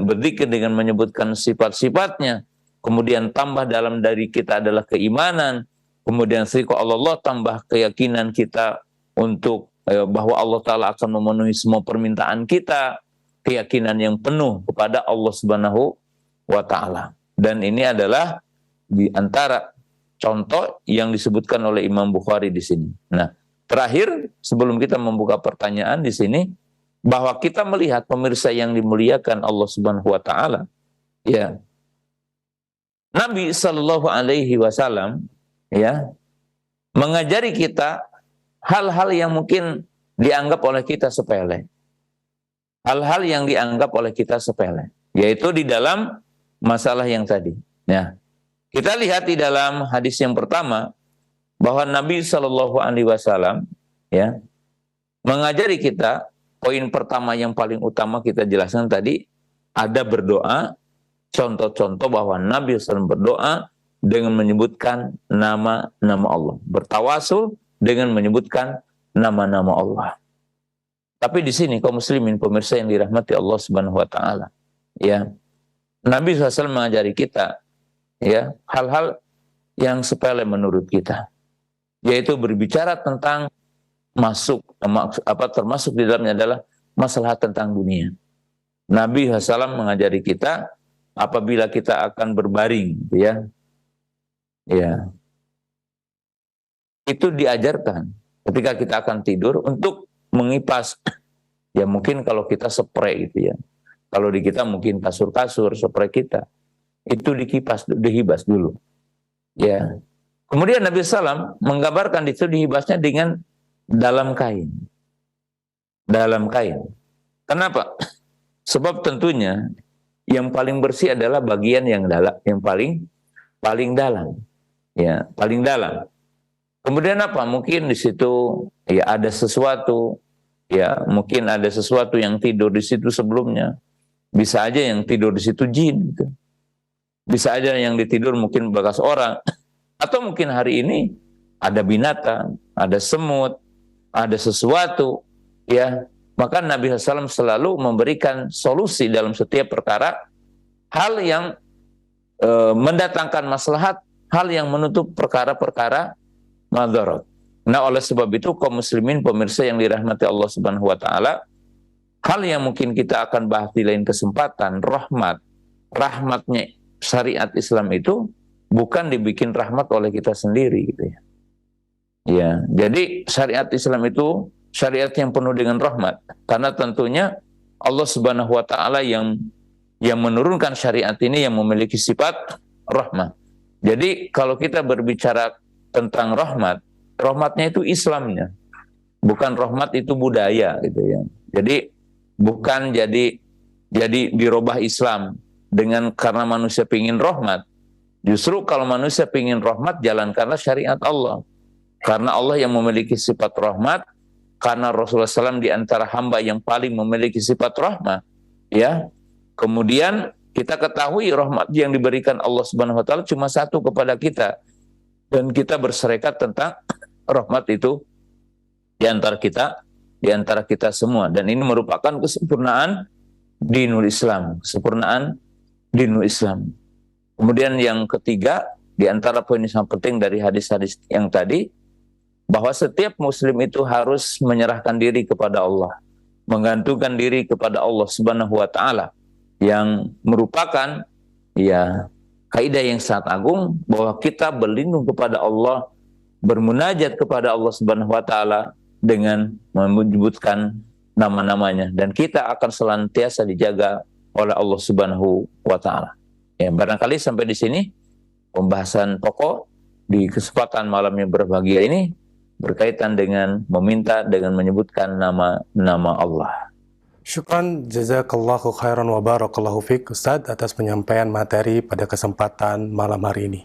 berzikir dengan menyebutkan sifat-sifatnya, kemudian tambah dalam dari kita adalah keimanan, kemudian syiku Allah, tambah keyakinan kita untuk bahwa Allah Ta'ala akan memenuhi semua permintaan kita, keyakinan yang penuh kepada Allah Subhanahu wa Ta'ala. Dan ini adalah di antara contoh yang disebutkan oleh Imam Bukhari di sini. Nah, terakhir, sebelum kita membuka pertanyaan di sini, bahwa kita melihat pemirsa yang dimuliakan Allah Subhanahu wa taala, ya. Nabi sallallahu alaihi wasallam ya mengajari kita hal-hal yang mungkin dianggap oleh kita sepele. Hal-hal yang dianggap oleh kita sepele, yaitu di dalam masalah yang tadi. Ya. Kita lihat di dalam hadis yang pertama bahwa Nabi Shallallahu Alaihi Wasallam ya mengajari kita, poin pertama yang paling utama kita jelaskan tadi, ada berdoa, contoh-contoh bahwa Nabi SAW berdoa dengan menyebutkan nama-nama Allah, bertawasul dengan menyebutkan nama-nama Allah. Tapi di sini kaum muslimin pemirsa yang dirahmati Allah Subhanahu Wa Taala, ya Nabi SAW mengajari kita ya hal-hal yang sepele menurut kita, yaitu berbicara tentang termasuk di dalamnya adalah masalah tentang dunia. Nabi SAW mengajari kita apabila kita akan berbaring, ya, itu diajarkan ketika kita akan tidur untuk mengipas, ya mungkin kalau kita spray gitu ya, kalau di kita mungkin kasur-kasur spray kita itu dihibas dulu, ya. Kemudian Nabi SAW menggambarkan itu dihibasnya dengan dalam kain. Dalam kain. Kenapa? Sebab tentunya yang paling bersih adalah bagian yang dalam, yang paling dalam. Ya, paling dalam. Kemudian apa? Mungkin di situ ya ada sesuatu, ya mungkin ada sesuatu yang tidur di situ sebelumnya. Bisa aja yang tidur di situ jin gitu. Bisa aja yang ditidur mungkin bekas orang. Atau mungkin hari ini ada binatang, ada semut, ada sesuatu, ya. Maka Nabi SAW selalu memberikan solusi dalam setiap perkara, hal yang mendatangkan maslahat, hal yang menutup perkara-perkara madarat. Nah, oleh sebab itu kaum muslimin pemirsa yang dirahmati Allah Subhanahu wa taala, hal yang mungkin kita akan bahas di lain kesempatan, rahmatnya syariat Islam itu bukan dibikin rahmat oleh kita sendiri gitu ya. Ya, jadi syariat Islam itu syariat yang penuh dengan rahmat, karena tentunya Allah Subhanahu wa taala yang menurunkan syariat ini yang memiliki sifat rahmat. Jadi kalau kita berbicara tentang rahmatnya itu Islamnya. Bukan rahmat itu budaya gitu ya. Jadi bukan jadi dirubah Islam dengan karena manusia pingin rahmat. Justru kalau manusia pingin rahmat, jalankanlah syariat Allah. Karena Allah yang memiliki sifat rahmat, karena Rasulullah SAW di antara hamba yang paling memiliki sifat rahmat, ya. Kemudian kita ketahui rahmat yang diberikan Allah Subhanahu wa taala cuma satu kepada kita, dan kita berserikat tentang rahmat itu di antara kita semua, dan ini merupakan kesempurnaan dinul Islam, kesempurnaan dinul Islam. Kemudian yang ketiga, di antara poin yang sangat penting dari hadis-hadis yang tadi, bahwa setiap muslim itu harus menyerahkan diri kepada Allah, menggantungkan diri kepada Allah Subhanahu wa taala, yang merupakan kaidah yang sangat agung, bahwa kita berlindung kepada Allah, bermunajat kepada Allah Subhanahu wa taala dengan menyebutkan nama-namanya, dan kita akan senantiasa dijaga oleh Allah Subhanahu wa taala. Ya, barangkali sampai di sini pembahasan pokok di kesempatan malam yang berbahagia ini berkaitan dengan meminta dengan menyebutkan nama-nama Allah. Syukran, jazakallahu khairan wa barakallahu fiqh Ustaz atas penyampaian materi pada kesempatan malam hari ini.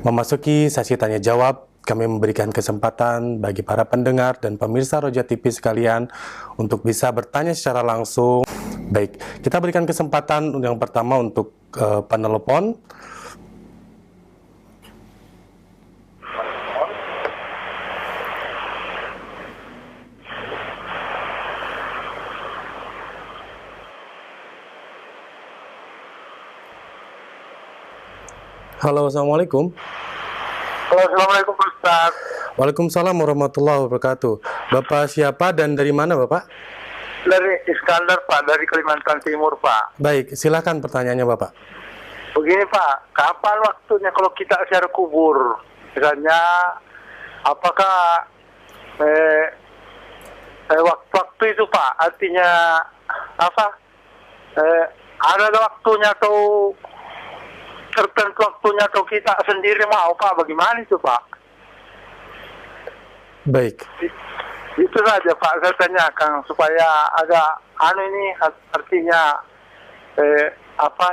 Memasuki sesi tanya jawab, kami memberikan kesempatan bagi para pendengar dan pemirsa Roja TV sekalian untuk bisa bertanya secara langsung. Baik, kita berikan kesempatan yang pertama untuk penelpon. Halo, assalamualaikum. Halo, assalamualaikum Ustaz. Waalaikumsalam warahmatullahi wabarakatuh. Bapak siapa dan dari mana Bapak? Dari Iskandar Pak, dari Kalimantan Timur Pak. Baik, silakan pertanyaannya Bapak. Begini Pak, kapan waktunya kalau kita ziarah kubur? Misalnya, apakah waktu itu Pak, artinya apa? Ada waktunya atau tertentu waktunya atau kita sendiri mau Pak? Bagaimana itu Pak? Baik. Itu saja Pak, saya tanyakan supaya agak ini artinya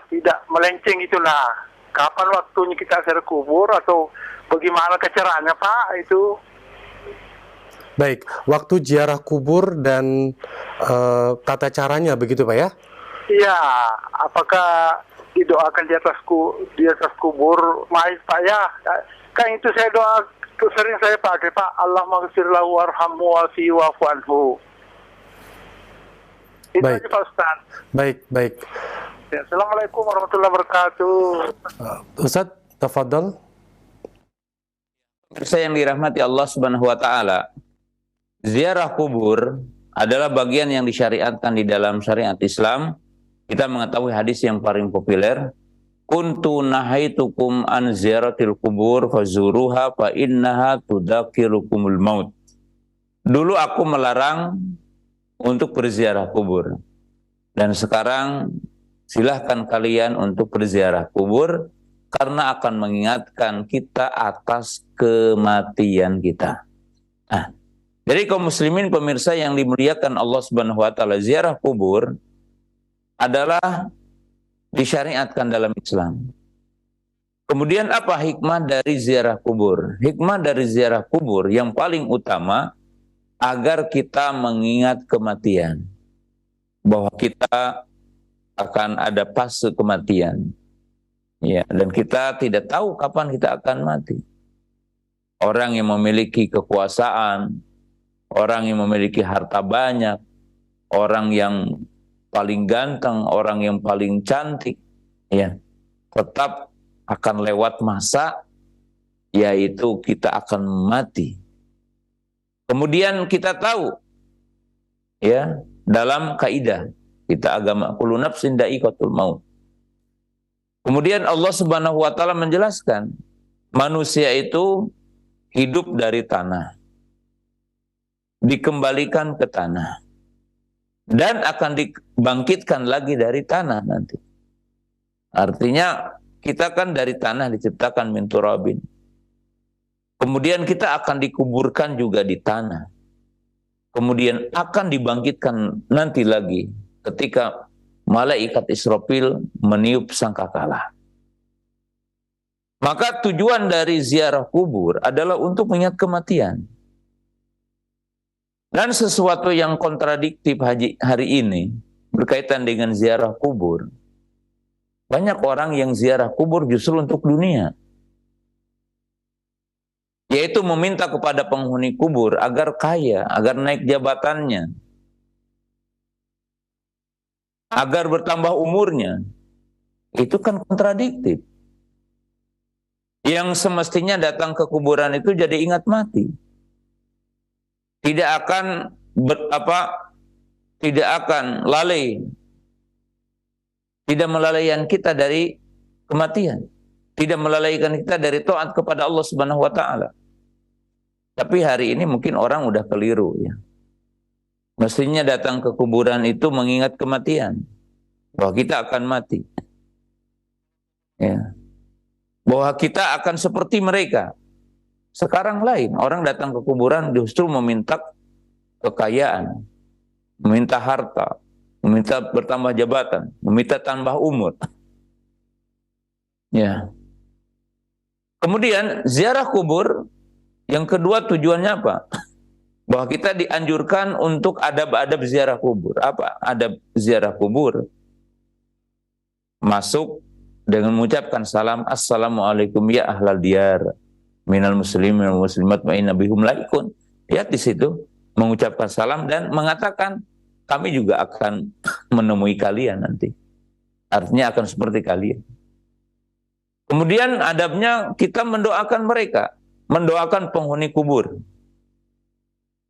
tidak melenceng itulah. Kapan waktunya kita ziarah kubur atau bagaimana caranya Pak itu? Baik, waktu ziarah kubur dan tata caranya begitu Pak ya? Iya, apakah didoakan di atas kubur mayit Pak ya? Kan itu saya doa sering saya pakai Pak, Allahumma ghfir lahu warhamhu wa'afihi wa'fu anhu. Itu baik. aja Pak Ustaz. Baik. Ya, Assalamualaikum warahmatullahi wabarakatuh. Ustaz, tafadhol. Saya yang dirahmati Allah Subhanahu wa taala, ziarah kubur adalah bagian yang disyariatkan di dalam syariat Islam. Kita mengetahui hadis yang paling populer, kuntu nahaitukum an ziyaratil kubur fazuruha fa innaha tudzakirukumul maut. Dulu aku melarang untuk berziarah kubur, dan sekarang silahkan kalian untuk berziarah kubur karena akan mengingatkan kita atas kematian kita. Nah, jadi kaum muslimin pemirsa yang dimuliakan Allah Subhanahu wa taala, ziarah kubur adalah disyariatkan dalam Islam. Kemudian apa hikmah dari ziarah kubur? Hikmah dari ziarah kubur yang paling utama agar kita mengingat kematian, bahwa kita akan ada fase kematian. Ya, dan kita tidak tahu kapan kita akan mati. Orang yang memiliki kekuasaan, orang yang memiliki harta banyak, orang yang paling ganteng, orang yang paling cantik, ya, tetap akan lewat masa, yaitu kita akan mati. Kemudian kita tahu, ya, dalam kaidah kita agama, kullu nafsin dha'iqatul maut. Kemudian Allah Subhanahu wa taala menjelaskan, manusia itu hidup dari tanah, dikembalikan ke tanah, dan akan dibangkitkan lagi dari tanah nanti. Artinya kita kan dari tanah diciptakan min turabin. Kemudian kita akan dikuburkan juga di tanah. Kemudian akan dibangkitkan nanti lagi ketika malaikat Israfil meniup sangkakala. Maka tujuan dari ziarah kubur adalah untuk mengingat kematian. Dan sesuatu yang kontradiktif hari ini berkaitan dengan ziarah kubur Banyak orang yang ziarah kubur justru untuk dunia. Yaitu meminta kepada penghuni kubur agar kaya, agar naik jabatannya, agar bertambah umurnya. Itu kan kontradiktif. Yang semestinya datang ke kuburan itu jadi ingat mati. Tidak akan tidak akan lalai. Tidak melalaikan kita dari kematian. Tidak melalaikan kita dari taat kepada Allah Subhanahu wa taala. Tapi hari ini mungkin orang udah keliru ya. Mestinya datang ke kuburan itu mengingat kematian. Bahwa kita akan mati. Ya. Bahwa kita akan seperti mereka. Sekarang lain, orang datang ke kuburan justru meminta kekayaan, meminta harta, meminta bertambah jabatan, meminta tambah umur. Ya. Kemudian ziarah kubur yang kedua tujuannya apa? Bahwa kita dianjurkan untuk adab-adab ziarah kubur. Apa adab ziarah kubur? Masuk dengan mengucapkan salam, assalamualaikum ya ahlal diyar minal muslimin wal muslimat wa inna bihum laikun. Lihat di situ mengucapkan salam dan mengatakan kami juga akan menemui kalian nanti. Artinya akan seperti kalian. Kemudian adabnya kita mendoakan mereka, mendoakan penghuni kubur.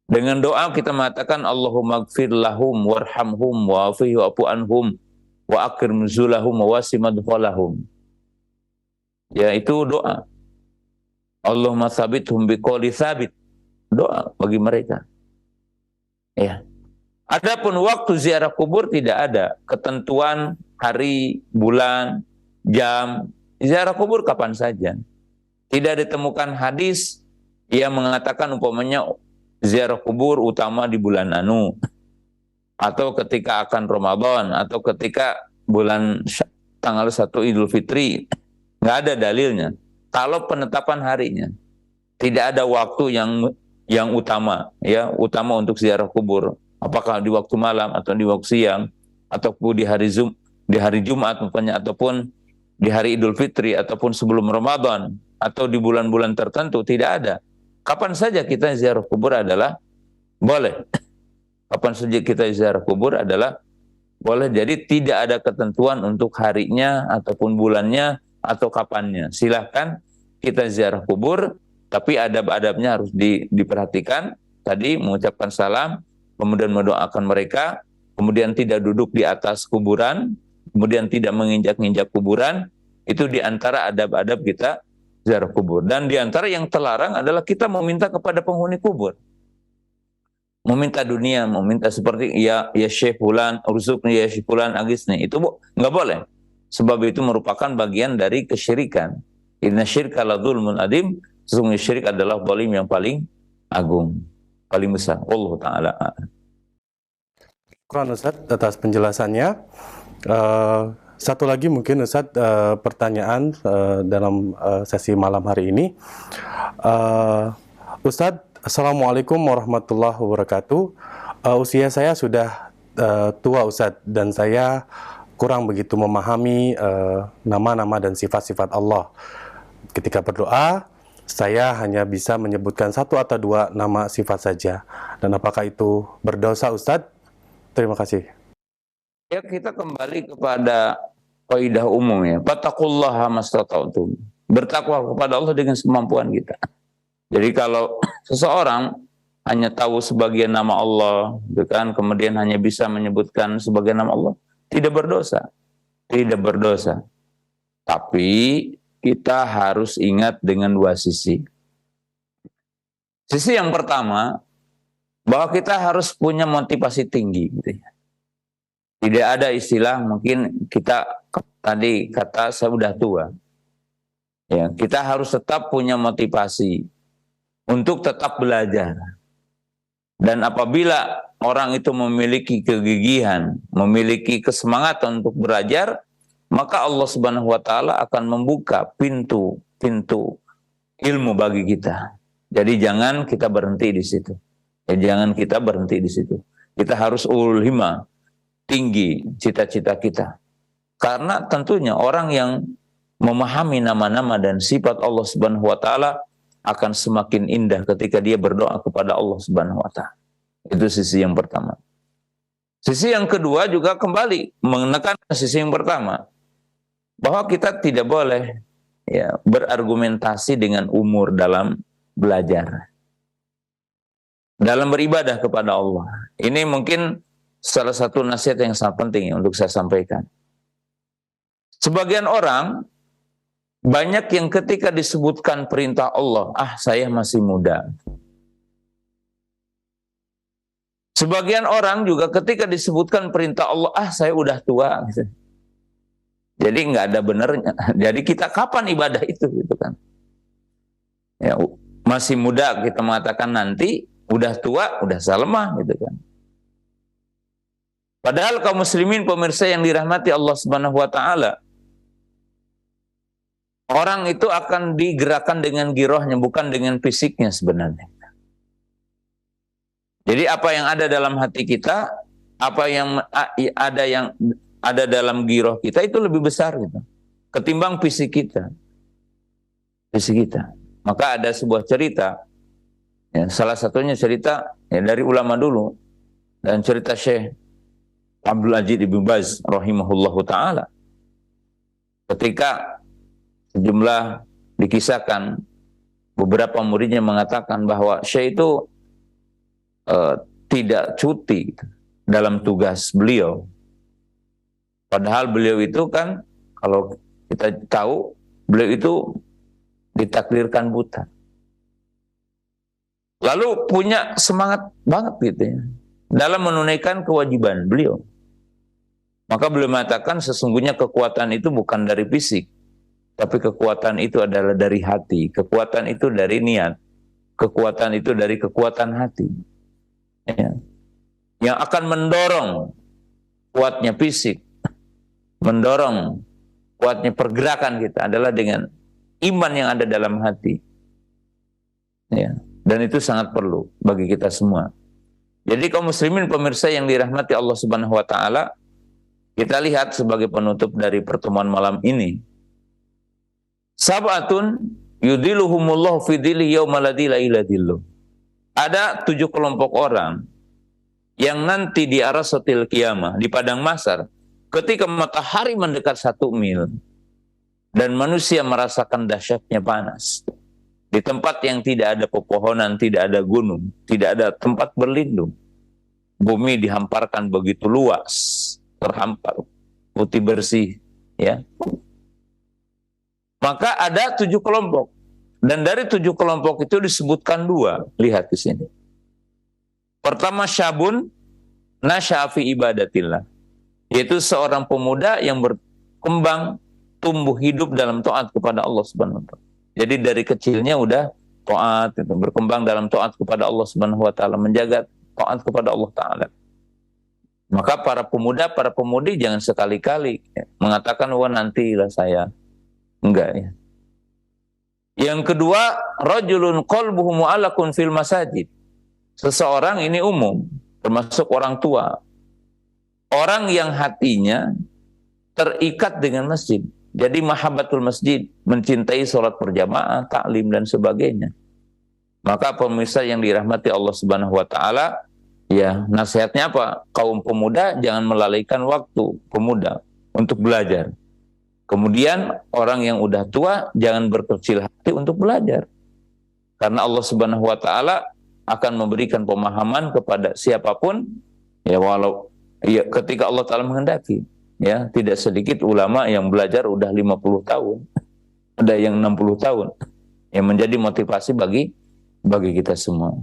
Dengan doa kita mengatakan Allahumma gfir lahum warhamhum wa'afihi wa'fu anhum wa akrim nuzulahum wa wasi madkhalahum. Ya, itu doa. Allahumma tsabithum biqouli tsabit. Doa bagi mereka. Ya. Adapun waktu ziarah kubur tidak ada ketentuan hari, bulan, jam. Ziarah kubur kapan saja. Tidak ditemukan hadis yang mengatakan umpamanya ziarah kubur utama di bulan anu, atau ketika akan Ramadan, atau ketika bulan tanggal 1 Idul Fitri. Nggak ada dalilnya. Kalau penetapan harinya, tidak ada waktu yang utama, ya, utama untuk ziarah kubur. Apakah di waktu malam atau di waktu siang, ataupun di hari Jumat umpamanya, ataupun di hari Idul Fitri, ataupun sebelum Ramadan, atau di bulan-bulan tertentu, tidak ada. Kapan saja kita ziarah kubur adalah boleh. Kapan saja kita ziarah kubur adalah boleh. Jadi tidak ada ketentuan untuk harinya, ataupun bulannya, atau kapannya. Silahkan kita ziarah kubur, tapi adab-adabnya harus diperhatikan. Tadi mengucapkan salam, kemudian mendoakan mereka, kemudian tidak duduk di atas kuburan, kemudian tidak menginjak-injak kuburan. Itu diantara adab-adab kita ziarah kubur. Dan diantara yang terlarang adalah kita meminta kepada penghuni kubur. Meminta dunia, meminta seperti ya Syekh fulan, urzukni ya Syekh fulan agisni. Itu nggak boleh. Sebab itu merupakan bagian dari kesyirikan. Inna syirka la dzulmun adzim. Sesungguhnya syirik adalah zalim yang paling agung, paling besar. Allah taala. Syukran Ustaz atas penjelasannya. Satu lagi mungkin Ustaz, pertanyaan dalam sesi malam hari ini. Ustaz, Assalamualaikum warahmatullahi wabarakatuh. Usia saya sudah tua Ustaz, dan saya kurang begitu memahami nama-nama dan sifat-sifat Allah. Ketika berdoa, saya hanya bisa menyebutkan satu atau dua nama sifat saja. Dan apakah itu berdosa Ustaz? Terima kasih. Ya, kita kembali kepada kaidah umum ya. Fattaqullaha mastata'tum. Bertakwa kepada Allah dengan semampuan kita. Jadi kalau seseorang hanya tahu sebagian nama Allah, gitu kan, kemudian hanya bisa menyebutkan sebagian nama Allah, tidak berdosa. Tidak berdosa. Tapi kita harus ingat dengan dua sisi. Sisi yang pertama, bahwa kita harus punya motivasi tinggi. Gitu ya. Tidak ada istilah, mungkin kita tadi kata saya udah tua. Ya, kita harus tetap punya motivasi untuk tetap belajar. Dan apabila orang itu memiliki kegigihan, memiliki kesemangatan untuk belajar, maka Allah Subhanahu wa taala akan membuka pintu ilmu bagi kita. Jadi jangan kita berhenti di situ. Ya, jangan kita berhenti di situ. Kita harus ulul himma, tinggi cita-cita kita. Karena tentunya orang yang memahami nama-nama dan sifat Allah Subhanahu wa taala akan semakin indah ketika dia berdoa kepada Allah Subhanahu wa taala. Itu sisi yang pertama. Sisi yang kedua juga kembali menekankan sisi yang pertama, bahwa kita tidak boleh berargumentasi dengan umur dalam belajar, dalam beribadah kepada Allah. Ini mungkin salah satu nasihat yang sangat penting untuk saya sampaikan. Sebagian orang banyak yang ketika disebutkan perintah Allah, saya masih muda. Sebagian orang juga ketika disebutkan perintah Allah, saya udah tua. Gitu. Jadi nggak ada benernya. Jadi kita kapan ibadah itu, gitu kan? Ya, masih muda kita mengatakan nanti, udah tua, udah salemah, gitu kan? Padahal kaum muslimin pemirsa yang dirahmati Allah Subhanahu wa taala, orang itu akan digerakkan dengan girohnya, bukan dengan fisiknya sebenarnya. Jadi apa yang ada dalam hati kita, apa yang ada dalam giroh kita itu lebih besar gitu, ketimbang fisik kita. Maka ada sebuah cerita, salah satunya cerita dari ulama dulu, dan cerita Syekh Abdul Aziz Ibn Baz rahimahullahu ta'ala. Ketika sejumlah dikisahkan, beberapa muridnya mengatakan bahwa Syekh itu tidak cuti dalam tugas beliau. Padahal beliau itu kan, kalau kita tahu, beliau itu ditakdirkan buta. Lalu punya semangat banget gitu ya, dalam menunaikan kewajiban beliau. Maka beliau mengatakan sesungguhnya kekuatan itu bukan dari fisik, tapi kekuatan itu adalah dari hati. Kekuatan itu dari niat. Kekuatan itu dari kekuatan hati. Ya. Yang akan mendorong kuatnya fisik, mendorong kuatnya pergerakan kita adalah dengan iman yang ada dalam hati. Ya. Dan itu sangat perlu bagi kita semua. Jadi kaum muslimin pemirsa yang dirahmati Allah Subhanahu wa taala, kita lihat sebagai penutup dari pertemuan malam ini. Sab'atun yudhiluhumullahu fi dhillihi yauma la dhilla illa dhilluh. Ada 7 kelompok orang yang nanti di arasatil qiyamah, di padang mahsyar, ketika matahari mendekat 1 mil dan manusia merasakan dahsyatnya panas, di tempat yang tidak ada pepohonan, tidak ada gunung, tidak ada tempat berlindung, bumi dihamparkan begitu luas, terhampar, putih bersih, ya. Maka ada 7 kelompok. Dan dari 7 kelompok itu disebutkan 2. Lihat di sini. Pertama, syabun nasya'a fi ibadatillah. Yaitu seorang pemuda yang berkembang, tumbuh hidup dalam taat kepada Allah Subhanahu wa taala. Jadi dari kecilnya udah taat, berkembang dalam taat kepada Allah Subhanahu wa taala, menjaga taat kepada Allah taala. Maka para pemuda, para pemudi jangan sekali-kali mengatakan, wah nantilah saya. Enggak ya. Yang kedua, rajulun qalbuhu mu'allaqun fil masajid. Seseorang ini umum, termasuk orang tua. Orang yang hatinya terikat dengan masjid. Jadi mahabbatul masjid, mencintai sholat berjamaah, taklim dan sebagainya. Maka pemirsa yang dirahmati Allah Subhanahu wa taala, ya nasihatnya apa? Kaum pemuda jangan melalaikan waktu pemuda untuk belajar. Kemudian orang yang udah tua jangan berkecil hati untuk belajar. Karena Allah Subhanahu wa taala akan memberikan pemahaman kepada siapapun, ya walau ya ketika Allah taala menghendaki. Ya, tidak sedikit ulama yang belajar udah 50 tahun. Ada yang 60 tahun. Yang menjadi motivasi bagi kita semua.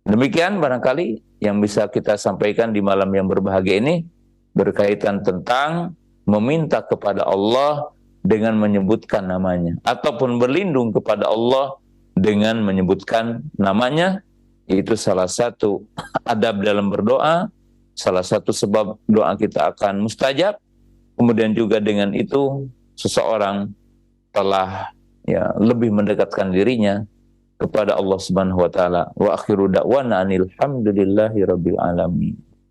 Demikian barangkali yang bisa kita sampaikan di malam yang berbahagia ini berkaitan tentang meminta kepada Allah dengan menyebutkan namanya, ataupun berlindung kepada Allah dengan menyebutkan namanya. Itu salah satu adab dalam berdoa, salah satu sebab doa kita akan mustajab. Kemudian juga dengan itu seseorang telah ya lebih mendekatkan dirinya kepada Allah Subhanahu wa taala. Wa akhiru da'wana anil hamdulillahi rabbil alamin.